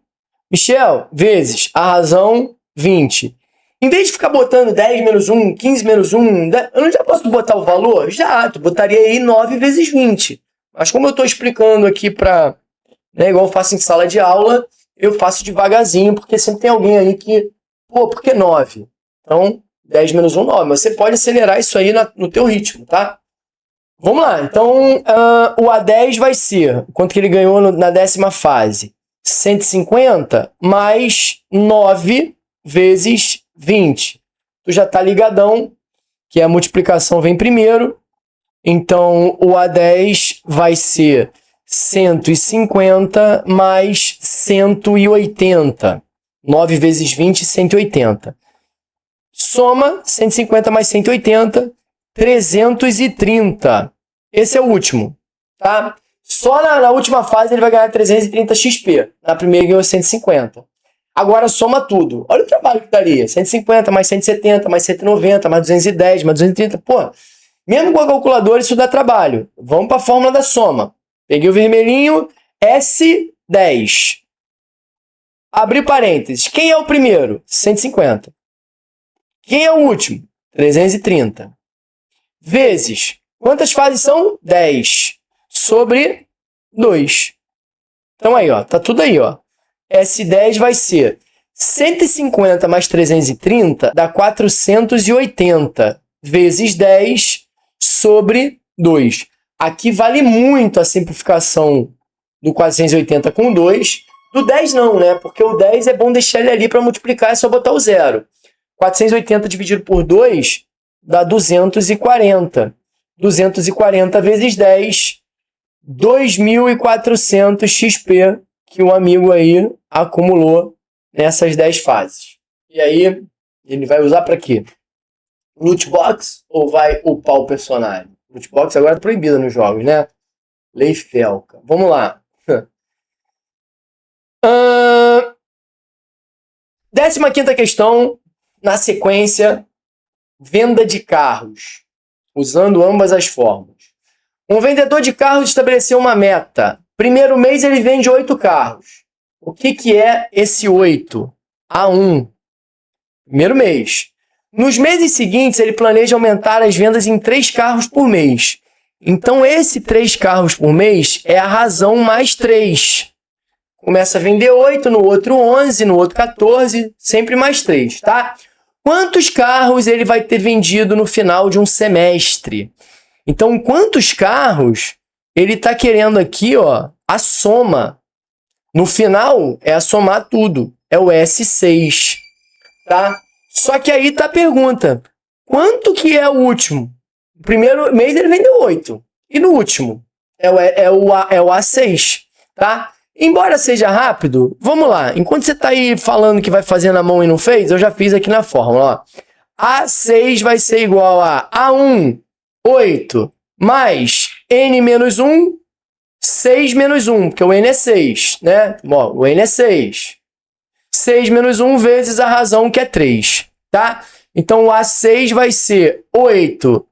Michel, vezes a razão 20. Em vez de ficar botando 10 menos 1, 15 menos 1, eu não já posso botar o valor? Já, tu botaria aí 9 vezes 20. Mas como eu estou explicando aqui para, né, igual eu faço em sala de aula, eu faço devagarzinho, porque sempre tem alguém aí que, pô, por que 9? Então, 10 menos 1, 9. Mas você pode acelerar isso aí no teu ritmo, tá? Vamos lá, então o A10 vai ser, quanto que ele ganhou na 10ª fase? 150 mais 9 vezes 20. Tu já tá ligadão, que a multiplicação vem primeiro. Então o A10 vai ser 150 mais 180. 9 vezes 20, 180. Soma 150 mais 180, 330. Esse é o último, tá? Só na última fase ele vai ganhar 330 XP. Na primeira ele ganhou 150. Agora soma tudo. Olha o trabalho que daria. 150 mais 170 mais 190 mais 210 mais 230. Pô, mesmo com a calculadora isso dá trabalho. Vamos para a fórmula da soma. Peguei o vermelhinho, S10. Abri parênteses. Quem é o primeiro? 150. Quem é o último? 330. Vezes, quantas fases são? 10. Sobre 2. Então aí, ó, tá tudo aí, ó. S10 vai ser 150 mais 330 dá 480 vezes 10 sobre 2. Aqui vale muito a simplificação do 480 com 2. Do 10 não, né? Porque o 10 é bom deixar ele ali para multiplicar, é só botar o zero. 480 dividido por 2 dá 240. 240 vezes 10, 2.400 XP que o amigo aí acumulou nessas 10 fases. E aí, ele vai usar para quê? Loot box ou vai upar o personagem? Loot box agora é proibida nos jogos, né? Lei Felca. Vamos lá. 15ª questão, na sequência, venda de carros, usando ambas as fórmulas. Um vendedor de carros estabeleceu uma meta. Primeiro mês ele vende 8 carros. O que é esse 8? A1. Primeiro mês. Nos meses seguintes, ele planeja aumentar as vendas em 3 carros por mês. Então, esse 3 carros por mês é a razão mais 3. Começa a vender 8, no outro 11, no outro 14, sempre mais 3, tá? Quantos carros ele vai ter vendido no final de um semestre? Então, quantos carros ele está querendo aqui, ó, a soma. No final, é a somar tudo. É o S6, tá? Só que aí tá a pergunta. Quanto que é o último? No primeiro mês ele vendeu 8. E no último? É o A6, tá? Embora seja rápido, vamos lá. Enquanto você tá aí falando que vai fazer na mão e não fez, eu já fiz aqui na fórmula, ó. A6 vai ser igual a A1, 8, mais N menos 1, 6 menos 1, porque o N é 6, né? Bom, o N é 6. 6 menos 1 vezes a razão, que é 3, tá? Então, o A6 vai ser 8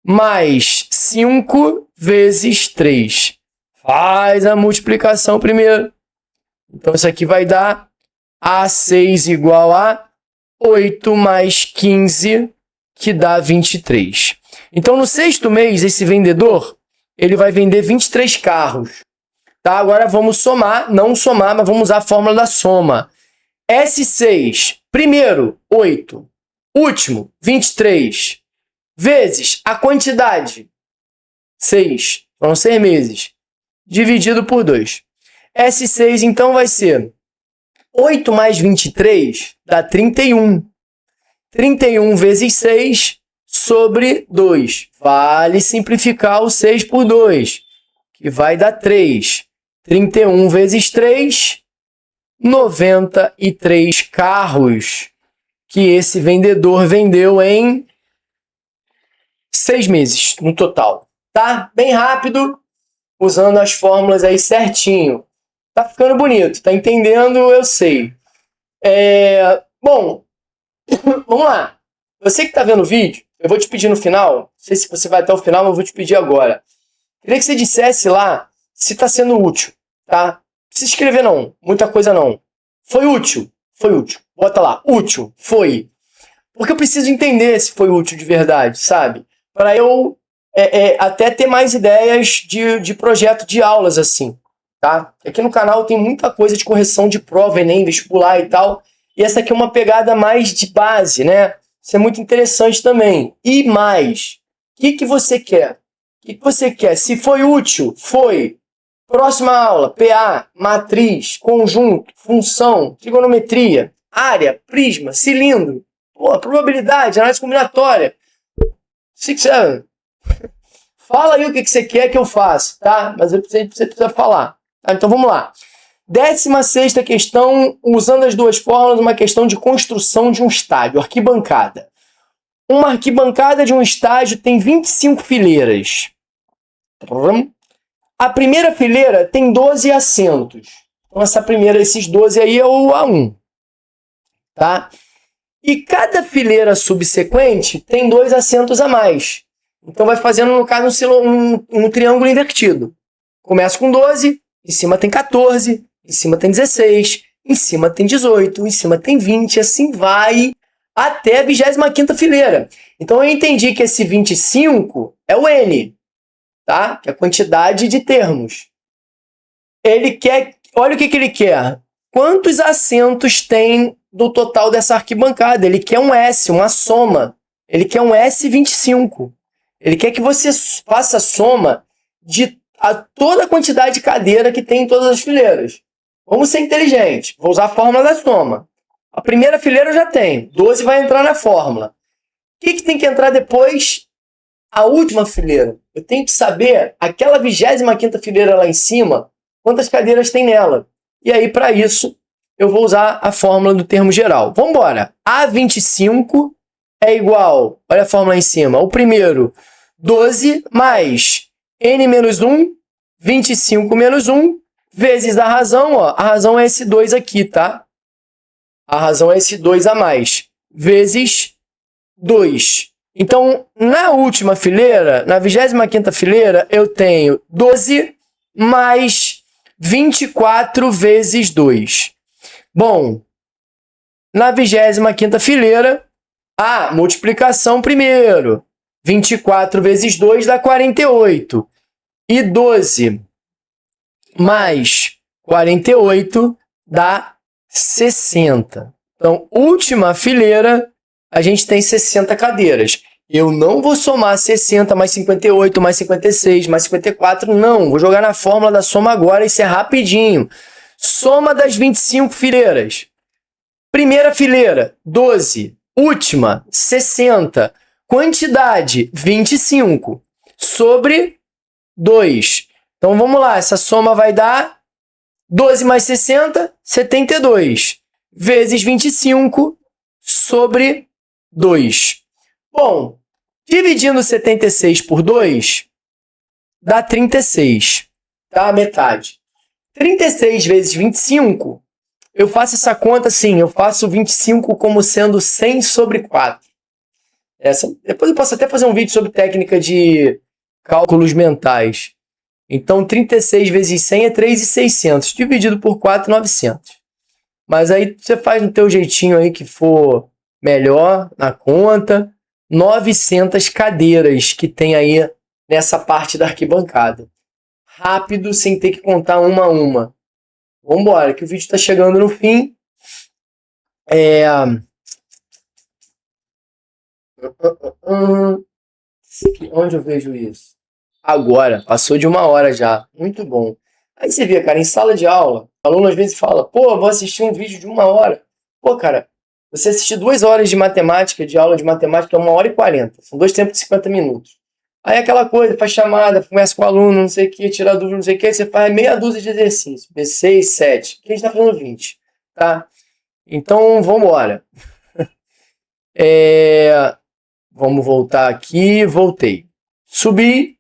mais 5 vezes 3. Faz a multiplicação primeiro. Então, isso aqui vai dar A6 igual a 8 mais 15, que dá 23. Então, no sexto mês, esse vendedor, ele vai vender 23 carros. Tá? Agora, vamos somar. Não somar, mas vamos usar a fórmula da soma. S6, primeiro, 8. Último, 23. Vezes a quantidade, 6. Vão ser meses. Dividido por 2. S6, então, vai ser 8 mais 23 dá 31. 31 vezes 6 sobre 2. Vale simplificar o 6 por 2, que vai dar 3. 31 vezes 3, 93 carros que esse vendedor vendeu em 6 meses no total. Tá? Bem rápido, usando as fórmulas aí certinho. Tá ficando bonito, tá entendendo? Eu sei. Bom, vamos lá. Você que tá vendo o vídeo, eu vou te pedir no final, não sei se você vai até o final, mas eu vou te pedir agora. Queria que você dissesse lá se tá sendo útil, tá? Não precisa escrever não, muita coisa não. Foi útil? Foi útil. Bota lá, útil, foi. Porque eu preciso entender se foi útil de verdade, sabe? Para eu até ter mais ideias de projeto de aulas, assim, tá? Aqui no canal tem muita coisa de correção de prova, Enem, vestibular e tal. E essa aqui é uma pegada mais de base, né? Isso é muito interessante também. E mais, o que você quer? O que você quer? Se foi útil, foi. Próxima aula, PA, matriz, conjunto, função, trigonometria, área, prisma, cilindro, probabilidade, análise combinatória. Six, seven. Fala aí o que você quer que eu faça, tá? Mas você precisa falar. Tá? Então vamos lá. 16ª questão, usando as duas fórmulas, uma questão de construção de um estádio, arquibancada. Uma arquibancada de um estádio tem 25 fileiras. A primeira fileira tem 12 assentos. Então, esses 12 aí é o A1. Tá? E cada fileira subsequente tem 2 assentos a mais. Então, vai fazendo, no caso, um triângulo invertido. Começa com 12, em cima tem 14, em cima tem 16, em cima tem 18, em cima tem 20, assim vai até a 25ª fileira. Então, eu entendi que esse 25 é o N. Tá? Que é a quantidade de termos. Ele quer... Olha o que ele quer. Quantos assentos tem do total dessa arquibancada? Ele quer um S, uma soma. Ele quer um S25. Ele quer que você faça a soma de toda a quantidade de cadeira que tem em todas as fileiras. Vamos ser inteligentes. Vou usar a fórmula da soma. A primeira fileira eu já tenho. 12 vai entrar na fórmula. O que tem que entrar depois? A última fileira. Eu tenho que saber, aquela 25ª fileira lá em cima, quantas cadeiras tem nela. E aí, para isso, eu vou usar a fórmula do termo geral. Vamos embora. A25 é igual, olha a fórmula lá em cima, o primeiro, 12 mais N menos 1, 25 menos 1, vezes a razão, ó. A razão é esse 2 aqui, tá? A razão é esse 2 a mais, vezes 2. Então, na última fileira, na 25ª fileira, eu tenho 12 mais 24 vezes 2. Bom, na 25ª fileira, a multiplicação primeiro. 24 vezes 2 dá 48. E 12 mais 48 dá 60. Então, última fileira, a gente tem 60 cadeiras. Eu não vou somar 60 mais 58 mais 56 mais 54, não. Vou jogar na fórmula da soma agora, isso é rapidinho. Soma das 25 fileiras. Primeira fileira, 12. Última, 60. Quantidade, 25. Sobre 2. Então, vamos lá. Essa soma vai dar 12 mais 60, 72. Vezes 25 sobre 2. Bom, dividindo 76 por 2, dá 36. Tá? Metade. 36 vezes 25, eu faço essa conta assim, eu faço 25 como sendo 100 sobre 4. Depois eu posso até fazer um vídeo sobre técnica de cálculos mentais. Então, 36 vezes 100 é 3.600. Dividido por 4, 900. Mas aí você faz no teu jeitinho aí que for melhor na conta. 900 cadeiras que tem aí nessa parte da arquibancada. Rápido, sem ter que contar uma a uma. Vamos embora, que o vídeo está chegando no fim. Onde eu vejo isso? Agora, passou de 1 hora já. Muito bom. Aí você vê, cara, em sala de aula, o aluno às vezes fala, pô, vou assistir um vídeo de 1 hora. Pô, cara, você assistir 2 horas de matemática, de aula de matemática, é 1 hora e 40. São 2 tempos de 50 minutos. Aí aquela coisa, faz chamada, conversa com o aluno, não sei o que, tira dúvida, não sei o que, aí você faz meia dúzia de exercícios. B6, 7. Aqui a gente tá fazendo 20, tá? Então, vamos embora. Vamos voltar aqui, voltei. Subi.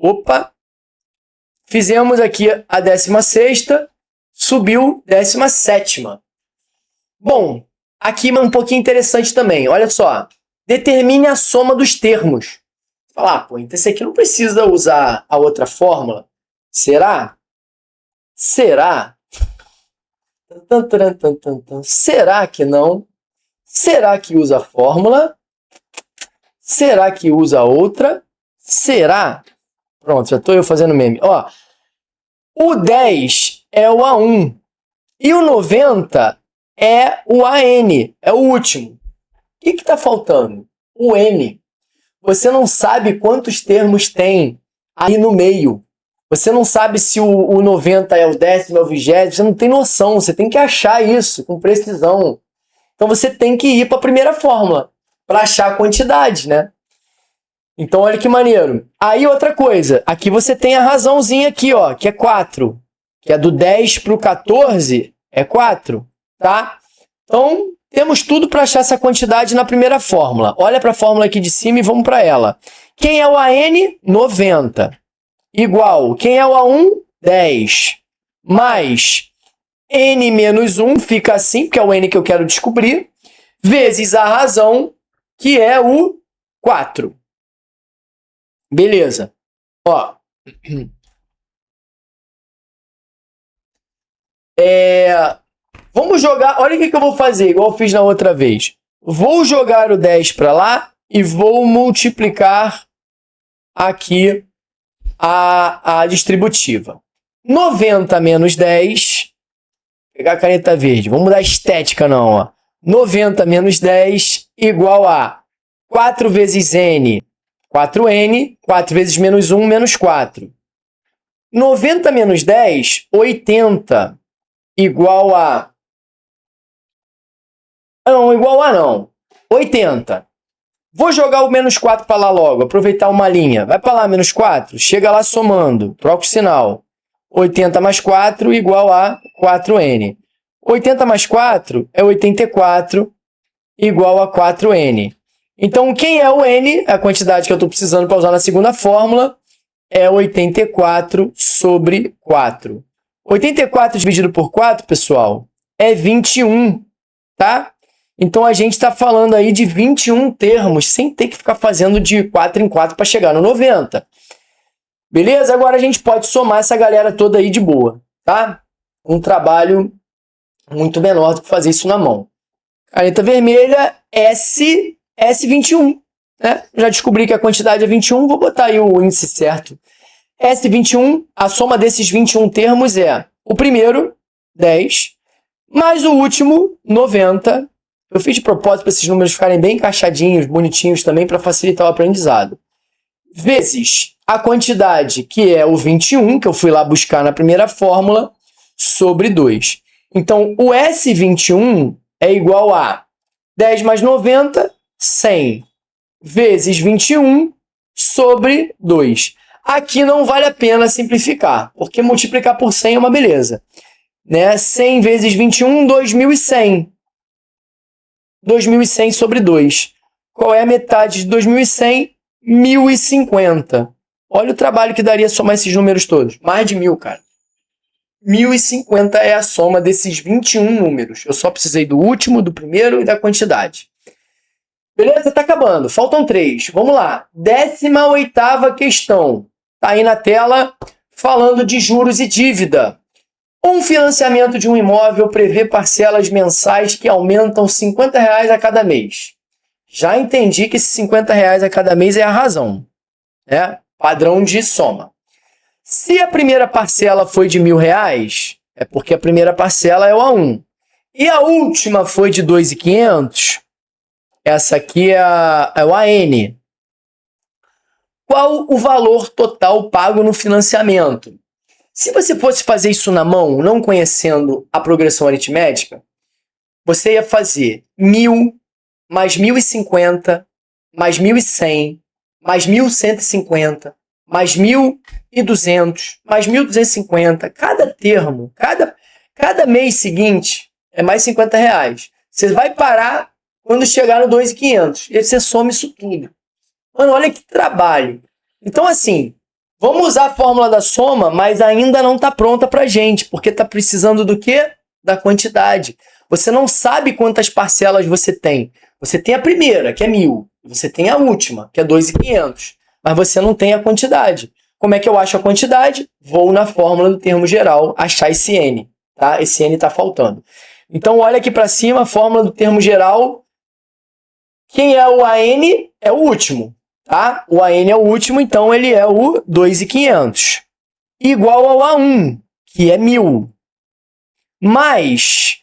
Opa. Fizemos aqui a 16ª, subiu 17ª. Bom, aqui um pouquinho interessante também. Olha só. Determine a soma dos termos. Falar, pô, então esse aqui não precisa usar a outra fórmula. Será? Será? Será que não? Será que usa a fórmula? Será que usa outra? Será? Pronto, já estou eu fazendo meme. Ó, o 10 é o A1 e o 90 é o AN, é o último. O que está faltando? O N. Você não sabe quantos termos tem aí no meio. Você não sabe se o 90 é o 10º, é o 20º. Você não tem noção. Você tem que achar isso com precisão. Então você tem que ir para a primeira fórmula para achar a quantidade, né? Então olha que maneiro. Aí outra coisa. Aqui você tem a razãozinha aqui, ó, que é 4. Que é do 10 para o 14 é 4, tá? Então temos tudo para achar essa quantidade na primeira fórmula. Olha para a fórmula aqui de cima e vamos para ela. Quem é o AN? 90. Igual. Quem é o A1? 10. Mais N menos 1, fica assim, porque é o N que eu quero descobrir, vezes a razão, que é o 4. Beleza. Ó. Vamos jogar, olha o que eu vou fazer, igual eu fiz na outra vez. Vou jogar o 10 para lá e vou multiplicar aqui a distributiva. 90 menos 10, vou pegar a caneta verde, vamos mudar a estética não, ó. 90 menos 10 igual a 4 vezes N, 4N, 4 vezes menos 1, menos 4. 90 menos 10, 80, igual a... Não, igual a não. 80. Vou jogar o menos 4 para lá logo, aproveitar uma linha. Vai para lá, menos 4. Chega lá somando. Troca o sinal. 80 mais 4 igual a 4N. 80 mais 4 é 84 igual a 4N. Então, quem é o N, a quantidade que eu estou precisando para usar na segunda fórmula, é 84 sobre 4. 84 dividido por 4, pessoal, é 21, tá? Então, a gente está falando aí de 21 termos, sem ter que ficar fazendo de 4 em 4 para chegar no 90. Beleza? Agora a gente pode somar essa galera toda aí de boa. tá? Um trabalho muito menor do que fazer isso na mão. Caneta vermelha, S21, né? Já descobri que a quantidade é 21, vou botar aí o índice certo. S21, a soma desses 21 termos é o primeiro, 10, mais o último, 90. Eu fiz de propósito para esses números ficarem bem encaixadinhos, bonitinhos também, para facilitar o aprendizado. Vezes a quantidade, que é o 21, que eu fui lá buscar na primeira fórmula, sobre 2. Então, o S21 é igual a 10 mais 90, 100, vezes 21 sobre 2. Aqui não vale a pena simplificar, porque multiplicar por 100 é uma beleza. Né? 100 vezes 21, 2.100. 2.100 sobre 2. Qual é a metade de 2.100? 1.050. Olha o trabalho que daria somar esses números todos. Mais de 1.000, cara. 1.050 é a soma desses 21 números. Eu só precisei do último, do primeiro e da quantidade. Beleza? Tá acabando. Faltam 3. Vamos lá. 18ª questão. Tá aí na tela, falando de juros e dívida. Um financiamento de um imóvel prevê parcelas mensais que aumentam R$50 a cada mês. Já entendi que esses R$50 a cada mês é a razão, né? Padrão de soma. Se a primeira parcela foi de R$1.000, é porque a primeira parcela é o A1. E a última foi de 2.500, essa aqui é o AN. Qual o valor total pago no financiamento? Se você fosse fazer isso na mão, não conhecendo a progressão aritmética, você ia fazer 1.000 mais 1.050 mais 1.100 mais 1.150 mais 1.200 mais 1.250. Cada termo, cada mês seguinte é mais R$50. Você vai parar quando chegar no 2.500. E você soma isso tudo. Mano, olha que trabalho. Então, assim, vamos usar a fórmula da soma, mas ainda não está pronta para a gente, porque está precisando do quê? Da quantidade. Você não sabe quantas parcelas você tem. Você tem a primeira, que é 1.000. Você tem a última, que é 2.500. Mas você não tem a quantidade. Como é que eu acho a quantidade? Vou na fórmula do termo geral, achar esse N. Tá? Esse N está faltando. Então, olha aqui para cima, a fórmula do termo geral. Quem é o AN? É o último. Tá? O AN é o último, então ele é o 2.500. Igual ao A1, que é 1.000. Mais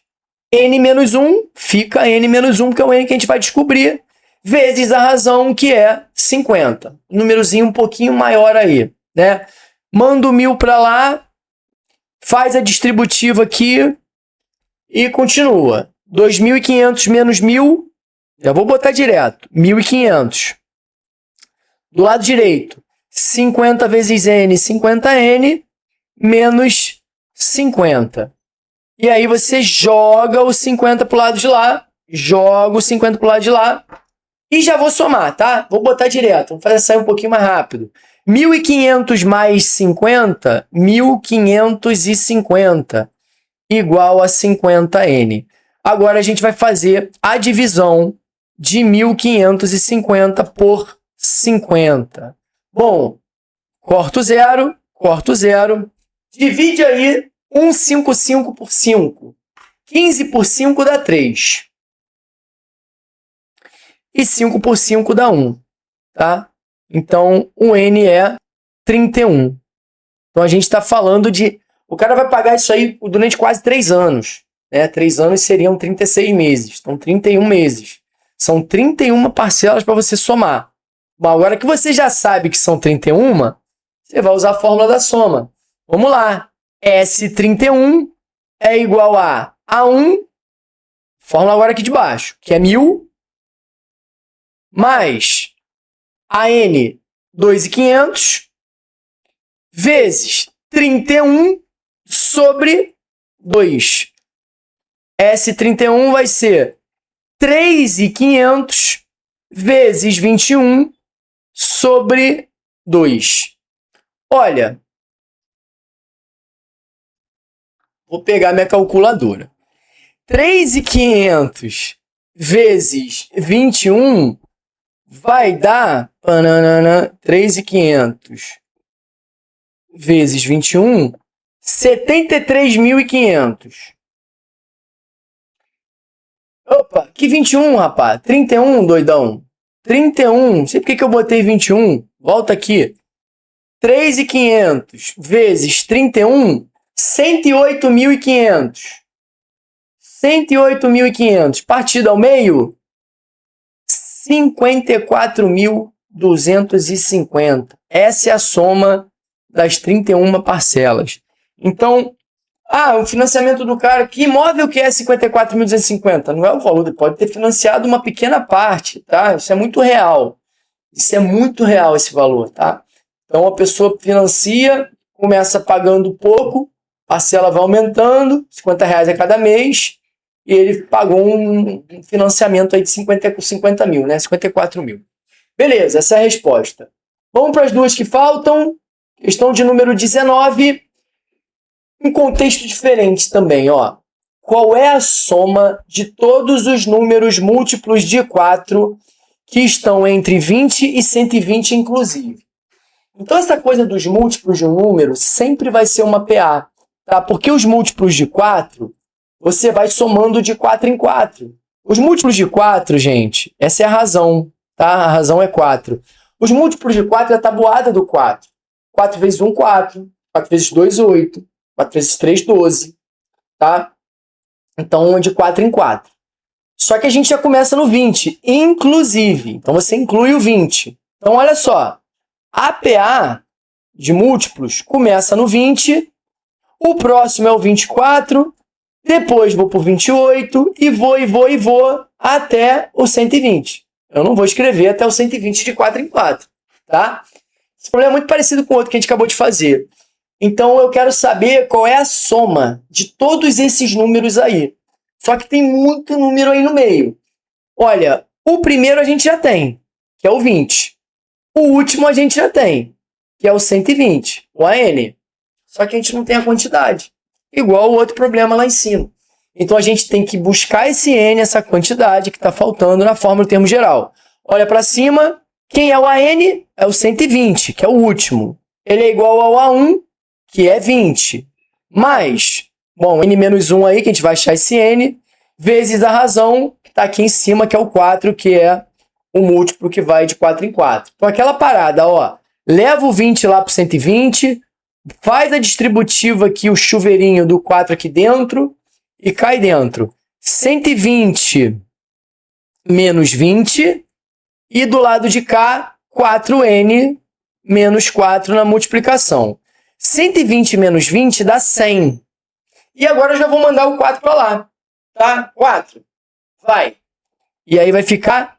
N-1, fica N-1, que é o N que a gente vai descobrir, vezes a razão, que é 50. Númerozinho um pouquinho maior aí, né? Manda o 1.000 para lá, faz a distributiva aqui e continua. 2.500 menos 1.000, já vou botar direto, 1.500. Do lado direito, 50 vezes N, 50N, menos 50. E aí você joga o 50 pro lado de lá, joga o 50 pro lado de lá, e já vou somar, tá? Vou botar direto, vamos fazer sair um pouquinho mais rápido. 1.500 mais 50, 1.550, igual a 50N. Agora a gente vai fazer a divisão de 1.550 por 50. Bom, corta o zero, divide aí 155 por 5. 15 por 5 dá 3. E 5 por 5 dá 1. Tá? Então, o N é 31. Então, a gente está falando de... O cara vai pagar isso aí durante quase 3 anos. Né? 3 anos seriam 36 meses. Então, 31 meses. São 31 parcelas para você somar. Bom, agora que você já sabe que são 31, você vai usar a fórmula da soma. Vamos lá. S31 é igual a A1, fórmula agora aqui de baixo, que é 1.000, mais AN 2.500, vezes 31 sobre 2. S31 vai ser 3.500 vezes 21 sobre 2. Olha, vou pegar minha calculadora. 3.500 vezes 21 vai dar 3.500 vezes 21, 73.500. Opa, que 21, rapaz? 31, doidão. 31. Não sei por que eu botei 21. Volta aqui. 3.500 vezes 31, 108.500. 108.500. Partida ao meio, 54.250. Essa é a soma das 31 parcelas. Então, o financiamento do cara, que imóvel que é 54.250? Não é o valor, ele pode ter financiado uma pequena parte, tá? Isso é muito real. Isso é muito real, esse valor, tá? Então, a pessoa financia, começa pagando pouco, parcela vai aumentando, R$50 a cada mês, e ele pagou um financiamento aí de 50 mil, né? 54 mil. Beleza, essa é a resposta. Vamos para as duas que faltam. Questão de número 19. Um contexto diferente também, ó. Qual é a soma de todos os números múltiplos de 4 que estão entre 20 e 120, inclusive? Então, essa coisa dos múltiplos de um número sempre vai ser uma PA, tá? Porque os múltiplos de 4, você vai somando de 4 em 4. Os múltiplos de 4, gente, essa é a razão, tá? A razão é 4. Os múltiplos de 4 é a tabuada do 4. 4 vezes 1, 4. 4 vezes 2, 8. 4 vezes 3, 12. Tá? Então, de 4 em 4. Só que a gente já começa no 20, inclusive. Então, você inclui o 20. Então, olha só. A PA de múltiplos começa no 20. O próximo é o 24. Depois vou para o 28. E vou até o 120. Eu não vou escrever até o 120 de 4 em 4. Tá? Esse problema é muito parecido com o outro que a gente acabou de fazer. Então, eu quero saber qual é a soma de todos esses números aí. Só que tem muito número aí no meio. Olha, o primeiro a gente já tem, que é o 20. O último a gente já tem, que é o 120, o AN. Só que a gente não tem a quantidade. Igual o outro problema lá em cima. Então, a gente tem que buscar esse N, essa quantidade que está faltando na fórmula do termo geral. Olha para cima, quem é o AN? É o 120, que é o último. Ele é igual ao A1, que é 20, mais, bom, n-1 aí, que a gente vai achar esse n, vezes a razão, que está aqui em cima, que é o 4, que é o múltiplo que vai de 4 em 4. Então, aquela parada, ó, leva o 20 lá para o 120, faz a distributiva aqui, o chuveirinho do 4 aqui dentro, e cai dentro. 120 menos 20, e do lado de cá, 4n menos 4 na multiplicação. 120 menos 20 dá 100. E agora eu já vou mandar o 4 para lá. Tá? 4. Vai. E aí vai ficar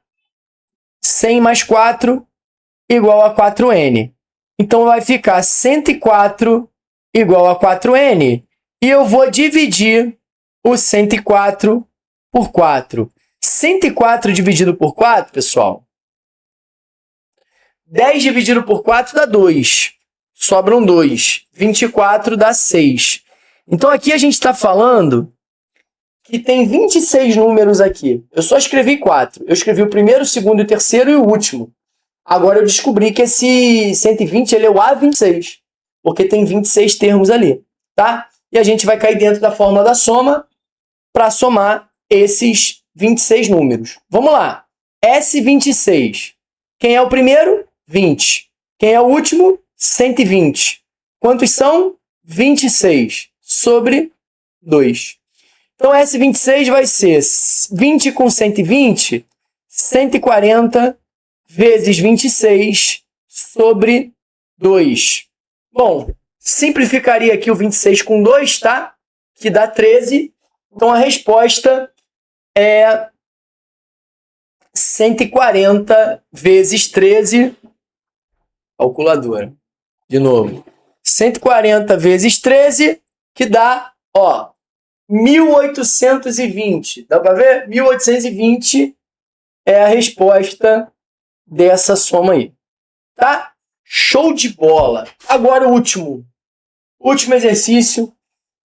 100 mais 4 igual a 4n. Então vai ficar 104 igual a 4n. E eu vou dividir o 104 por 4. 104 dividido por 4, pessoal. 10 dividido por 4 dá 2. Sobram 2. 24 dá 6. Então, aqui a gente está falando que tem 26 números aqui. Eu só escrevi 4. Eu escrevi o primeiro, o segundo, o terceiro e o último. Agora eu descobri que esse 120 ele é o A26, porque tem 26 termos ali. Tá? E a gente vai cair dentro da fórmula da soma para somar esses 26 números. Vamos lá. S26. Quem é o primeiro? 20. Quem é o último? 120. Quantos são? 26 sobre 2. Então, S26 vai ser 20 com 120, 140 vezes 26 sobre 2. Bom, simplificaria aqui o 26 com 2, tá? Que dá 13. Então, a resposta é 140 vezes 13. Calculadora. De novo. 140 vezes 13, que dá, ó, 1820. Dá para ver? 1820 é a resposta dessa soma aí. Tá? Show de bola. Agora o último. Último exercício.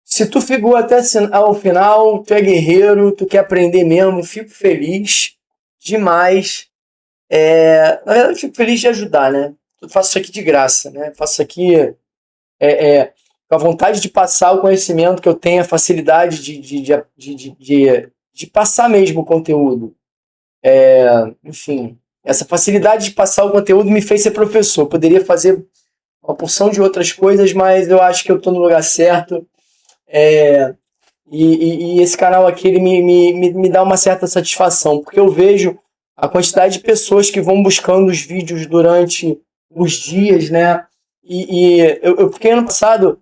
Se tu ficou até ao final, tu é guerreiro, tu quer aprender mesmo, fico feliz demais. Na verdade, fico feliz de ajudar, né? Eu faço isso aqui de graça, né? Faço isso aqui com a vontade de passar o conhecimento que eu tenho, a facilidade de passar mesmo o conteúdo. Enfim, essa facilidade de passar o conteúdo me fez ser professor. Eu poderia fazer uma porção de outras coisas, mas eu acho que eu estou no lugar certo. E esse canal aqui ele me dá uma certa satisfação, porque eu vejo a quantidade de pessoas que vão buscando os vídeos durante os dias, né? Eu fiquei ano passado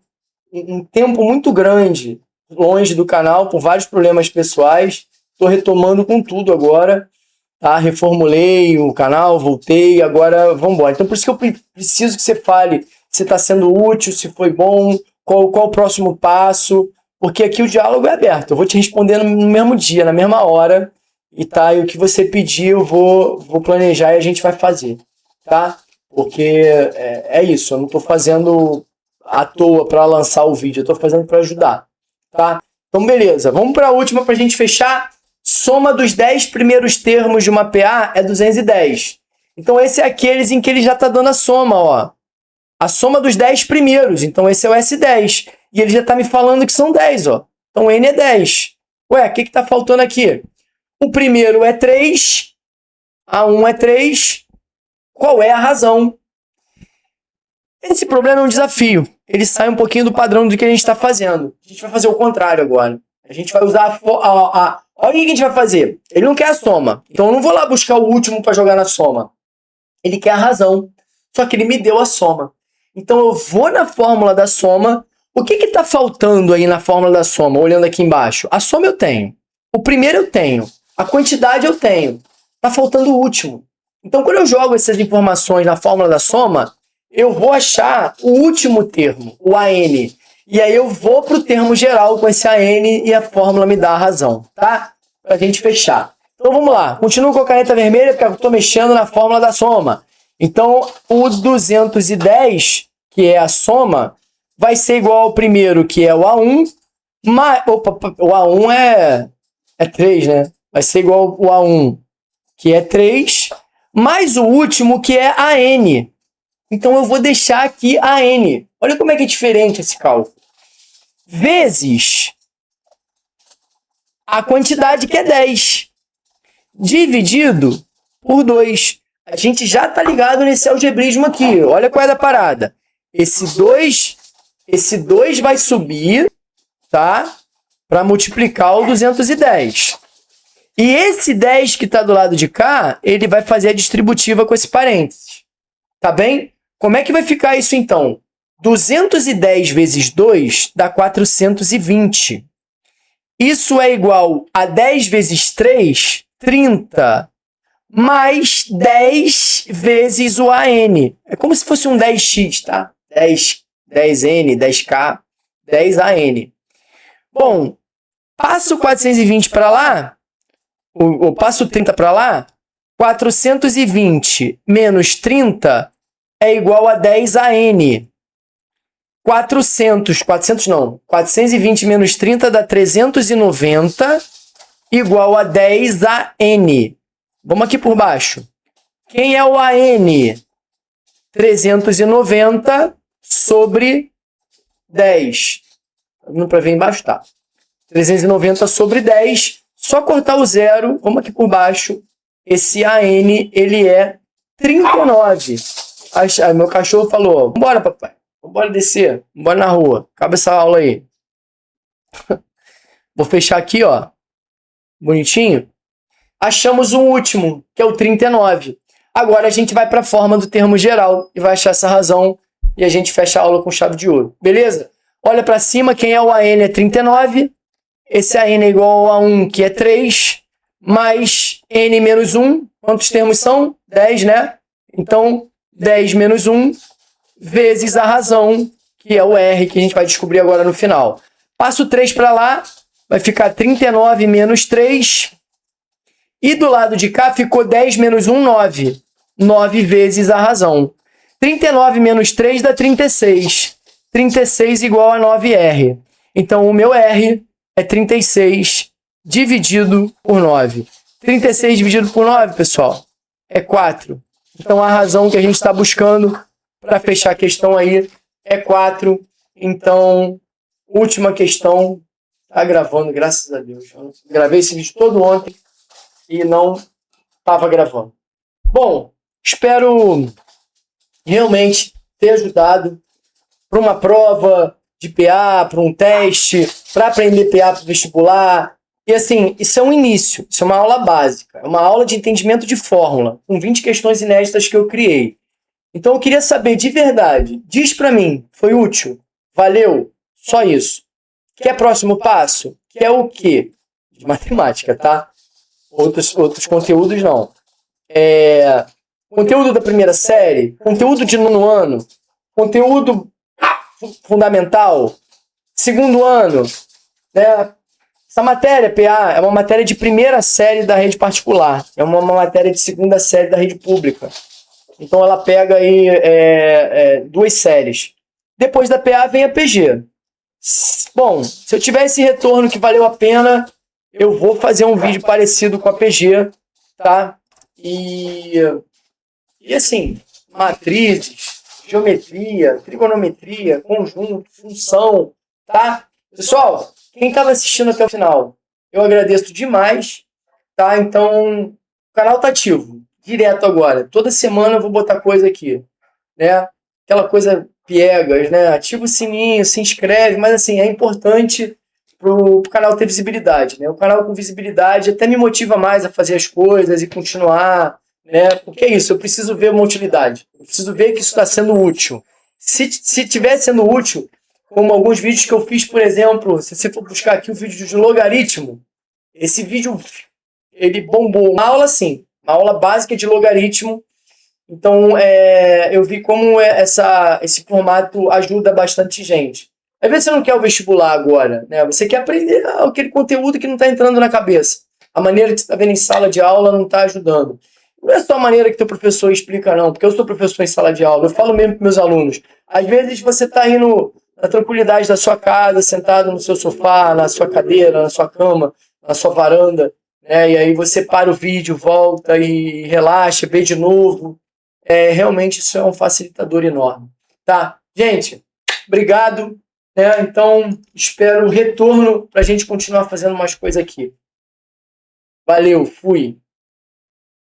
um tempo muito grande longe do canal por vários problemas pessoais. Estou retomando com tudo agora, tá? Reformulei o canal, voltei, agora vamos embora. Então por isso que eu preciso que você fale se está sendo útil, se foi bom, qual o próximo passo, porque aqui o diálogo é aberto. Eu vou te responder no mesmo dia, na mesma hora, e o que você pedir eu vou planejar e a gente vai fazer, tá? Porque é isso, eu não estou fazendo à toa para lançar o vídeo, eu estou fazendo para ajudar, tá? Então beleza, vamos para a última para a gente fechar. Soma dos 10 primeiros termos de uma PA é 210. Então esse é aqueles em que ele já está dando a soma, ó. A soma dos 10 primeiros, então esse é o S10. E ele já está me falando que são 10, ó. Então N é 10. Ué, o que está faltando aqui? O primeiro é 3, A1 é 3. Qual é a razão? Esse problema é um desafio. Ele sai um pouquinho do padrão do que a gente está fazendo. A gente vai fazer o contrário agora. A gente vai usar olha o que a gente vai fazer. Ele não quer a soma. Então eu não vou lá buscar o último para jogar na soma. Ele quer a razão. Só que ele me deu a soma. Então eu vou na fórmula da soma. O que está faltando aí na fórmula da soma? Olhando aqui embaixo. A soma eu tenho. O primeiro eu tenho. A quantidade eu tenho. Está faltando o último. Então quando eu jogo essas informações na fórmula da soma, eu vou achar o último termo, o AN. E aí eu vou para o termo geral com esse AN e a fórmula me dá a razão, tá? Para a gente fechar. Então vamos lá. Continuo com a caneta vermelha porque eu estou mexendo na fórmula da soma. Então o 210, que é a soma, vai ser igual ao primeiro, que é o A1. O A1 é 3, né? Vai ser igual ao A1, que é 3, mais o último, que é AN. Então eu vou deixar aqui AN. Olha como é que é diferente esse cálculo. Vezes a quantidade, que é 10, dividido por 2. A gente já está ligado nesse algebrismo aqui. Olha qual é da parada. Esse 2 vai subir, tá? Para multiplicar o 210. E esse 10 que está do lado de cá, ele vai fazer a distributiva com esse parênteses. Tá bem? Como é que vai ficar isso então? 210 vezes 2 dá 420. Isso é igual a 10 vezes 3, 30. Mais 10 vezes o AN. É como se fosse um 10x, tá? 10N, 10K, 10AN. Bom, passo 420 para lá, ou passo 30 para lá, 420 menos 30 é igual a 10AN. 420 menos 30 dá 390, igual a 10AN. Vamos aqui por baixo. Quem é o AN? 390 sobre 10. Tá dando para ver embaixo? Tá. 390 sobre 10. Só cortar o zero. Vamos aqui por baixo. Esse AN, ele é 39. Aí meu cachorro falou, vambora, papai. Vambora descer. Vambora na rua. Acaba essa aula aí. Vou fechar aqui, ó. Bonitinho. Achamos o último, que é o 39. Agora a gente vai para a forma do termo geral e vai achar essa razão e a gente fecha a aula com chave de ouro. Beleza? Olha para cima, quem é o AN é 39. Esse AN é igual a 1, que é 3, mais N menos 1. Quantos termos são? 10, né? Então, 10 menos 1 vezes a razão, que é o R, que a gente vai descobrir agora no final. Passo 3 para lá, vai ficar 39 menos 3. E do lado de cá ficou 10 menos 1, 9. 9 vezes a razão. 39 menos 3 dá 36. 36 igual a 9R. Então, o meu R é 36 dividido por 9. 36 dividido por 9, pessoal, é 4. Então, a razão que a gente está buscando para fechar a questão aí é 4. Então, última questão. Tá gravando, graças a Deus. Eu gravei esse vídeo todo ontem e não estava gravando. Bom, espero realmente ter ajudado para uma prova de PA, para um teste, para aprender PA para o vestibular. E assim, isso é um início, isso é uma aula básica, é uma aula de entendimento de fórmula, com 20 questões inéditas que eu criei. Então eu queria saber de verdade, diz para mim, foi útil? Valeu? Só isso. Quer próximo passo? Quer o quê? De matemática, tá? Outros conteúdos não. Conteúdo da primeira série, conteúdo de nono ano, conteúdo fundamental, segundo ano, né? Essa matéria, PA, é uma matéria de primeira série da rede particular, é uma matéria de segunda série da rede pública. Então ela pega aí duas séries. Depois da PA vem a PG. Bom, se eu tiver esse retorno que valeu a pena, eu vou fazer um vídeo parecido com a PG, tá? E assim, matrizes, geometria, trigonometria, conjunto, função, tá? Pessoal, quem estava assistindo até o final, eu agradeço demais, tá? Então, o canal tá ativo, direto agora. Toda semana eu vou botar coisa aqui, né? Aquela coisa piegas, né? Ativa o sininho, se inscreve, mas assim, é importante pro canal ter visibilidade, né? O canal com visibilidade até me motiva mais a fazer as coisas e continuar, né? Porque é isso, eu preciso ver uma utilidade. Eu preciso ver que isso está sendo útil. Se estiver sendo útil, como alguns vídeos que eu fiz, por exemplo, se você for buscar aqui o vídeo de logaritmo, esse vídeo, ele bombou. Uma aula assim, uma aula básica de logaritmo. Então, eu vi como esse formato ajuda bastante gente. Às vezes você não quer o vestibular agora, né? Você quer aprender aquele conteúdo que não está entrando na cabeça. A maneira que você está vendo em sala de aula não está ajudando. Não é só a maneira que teu professor explica, não, porque eu sou professor em sala de aula, eu falo mesmo para meus alunos. Às vezes você está indo na tranquilidade da sua casa, sentado no seu sofá, na sua cadeira, na sua cama, na sua varanda, né? E aí você para o vídeo, volta e relaxa, vê de novo. Realmente isso é um facilitador enorme. Tá? Gente, obrigado. Né? Então, espero um retorno para a gente continuar fazendo mais coisas aqui. Valeu, fui.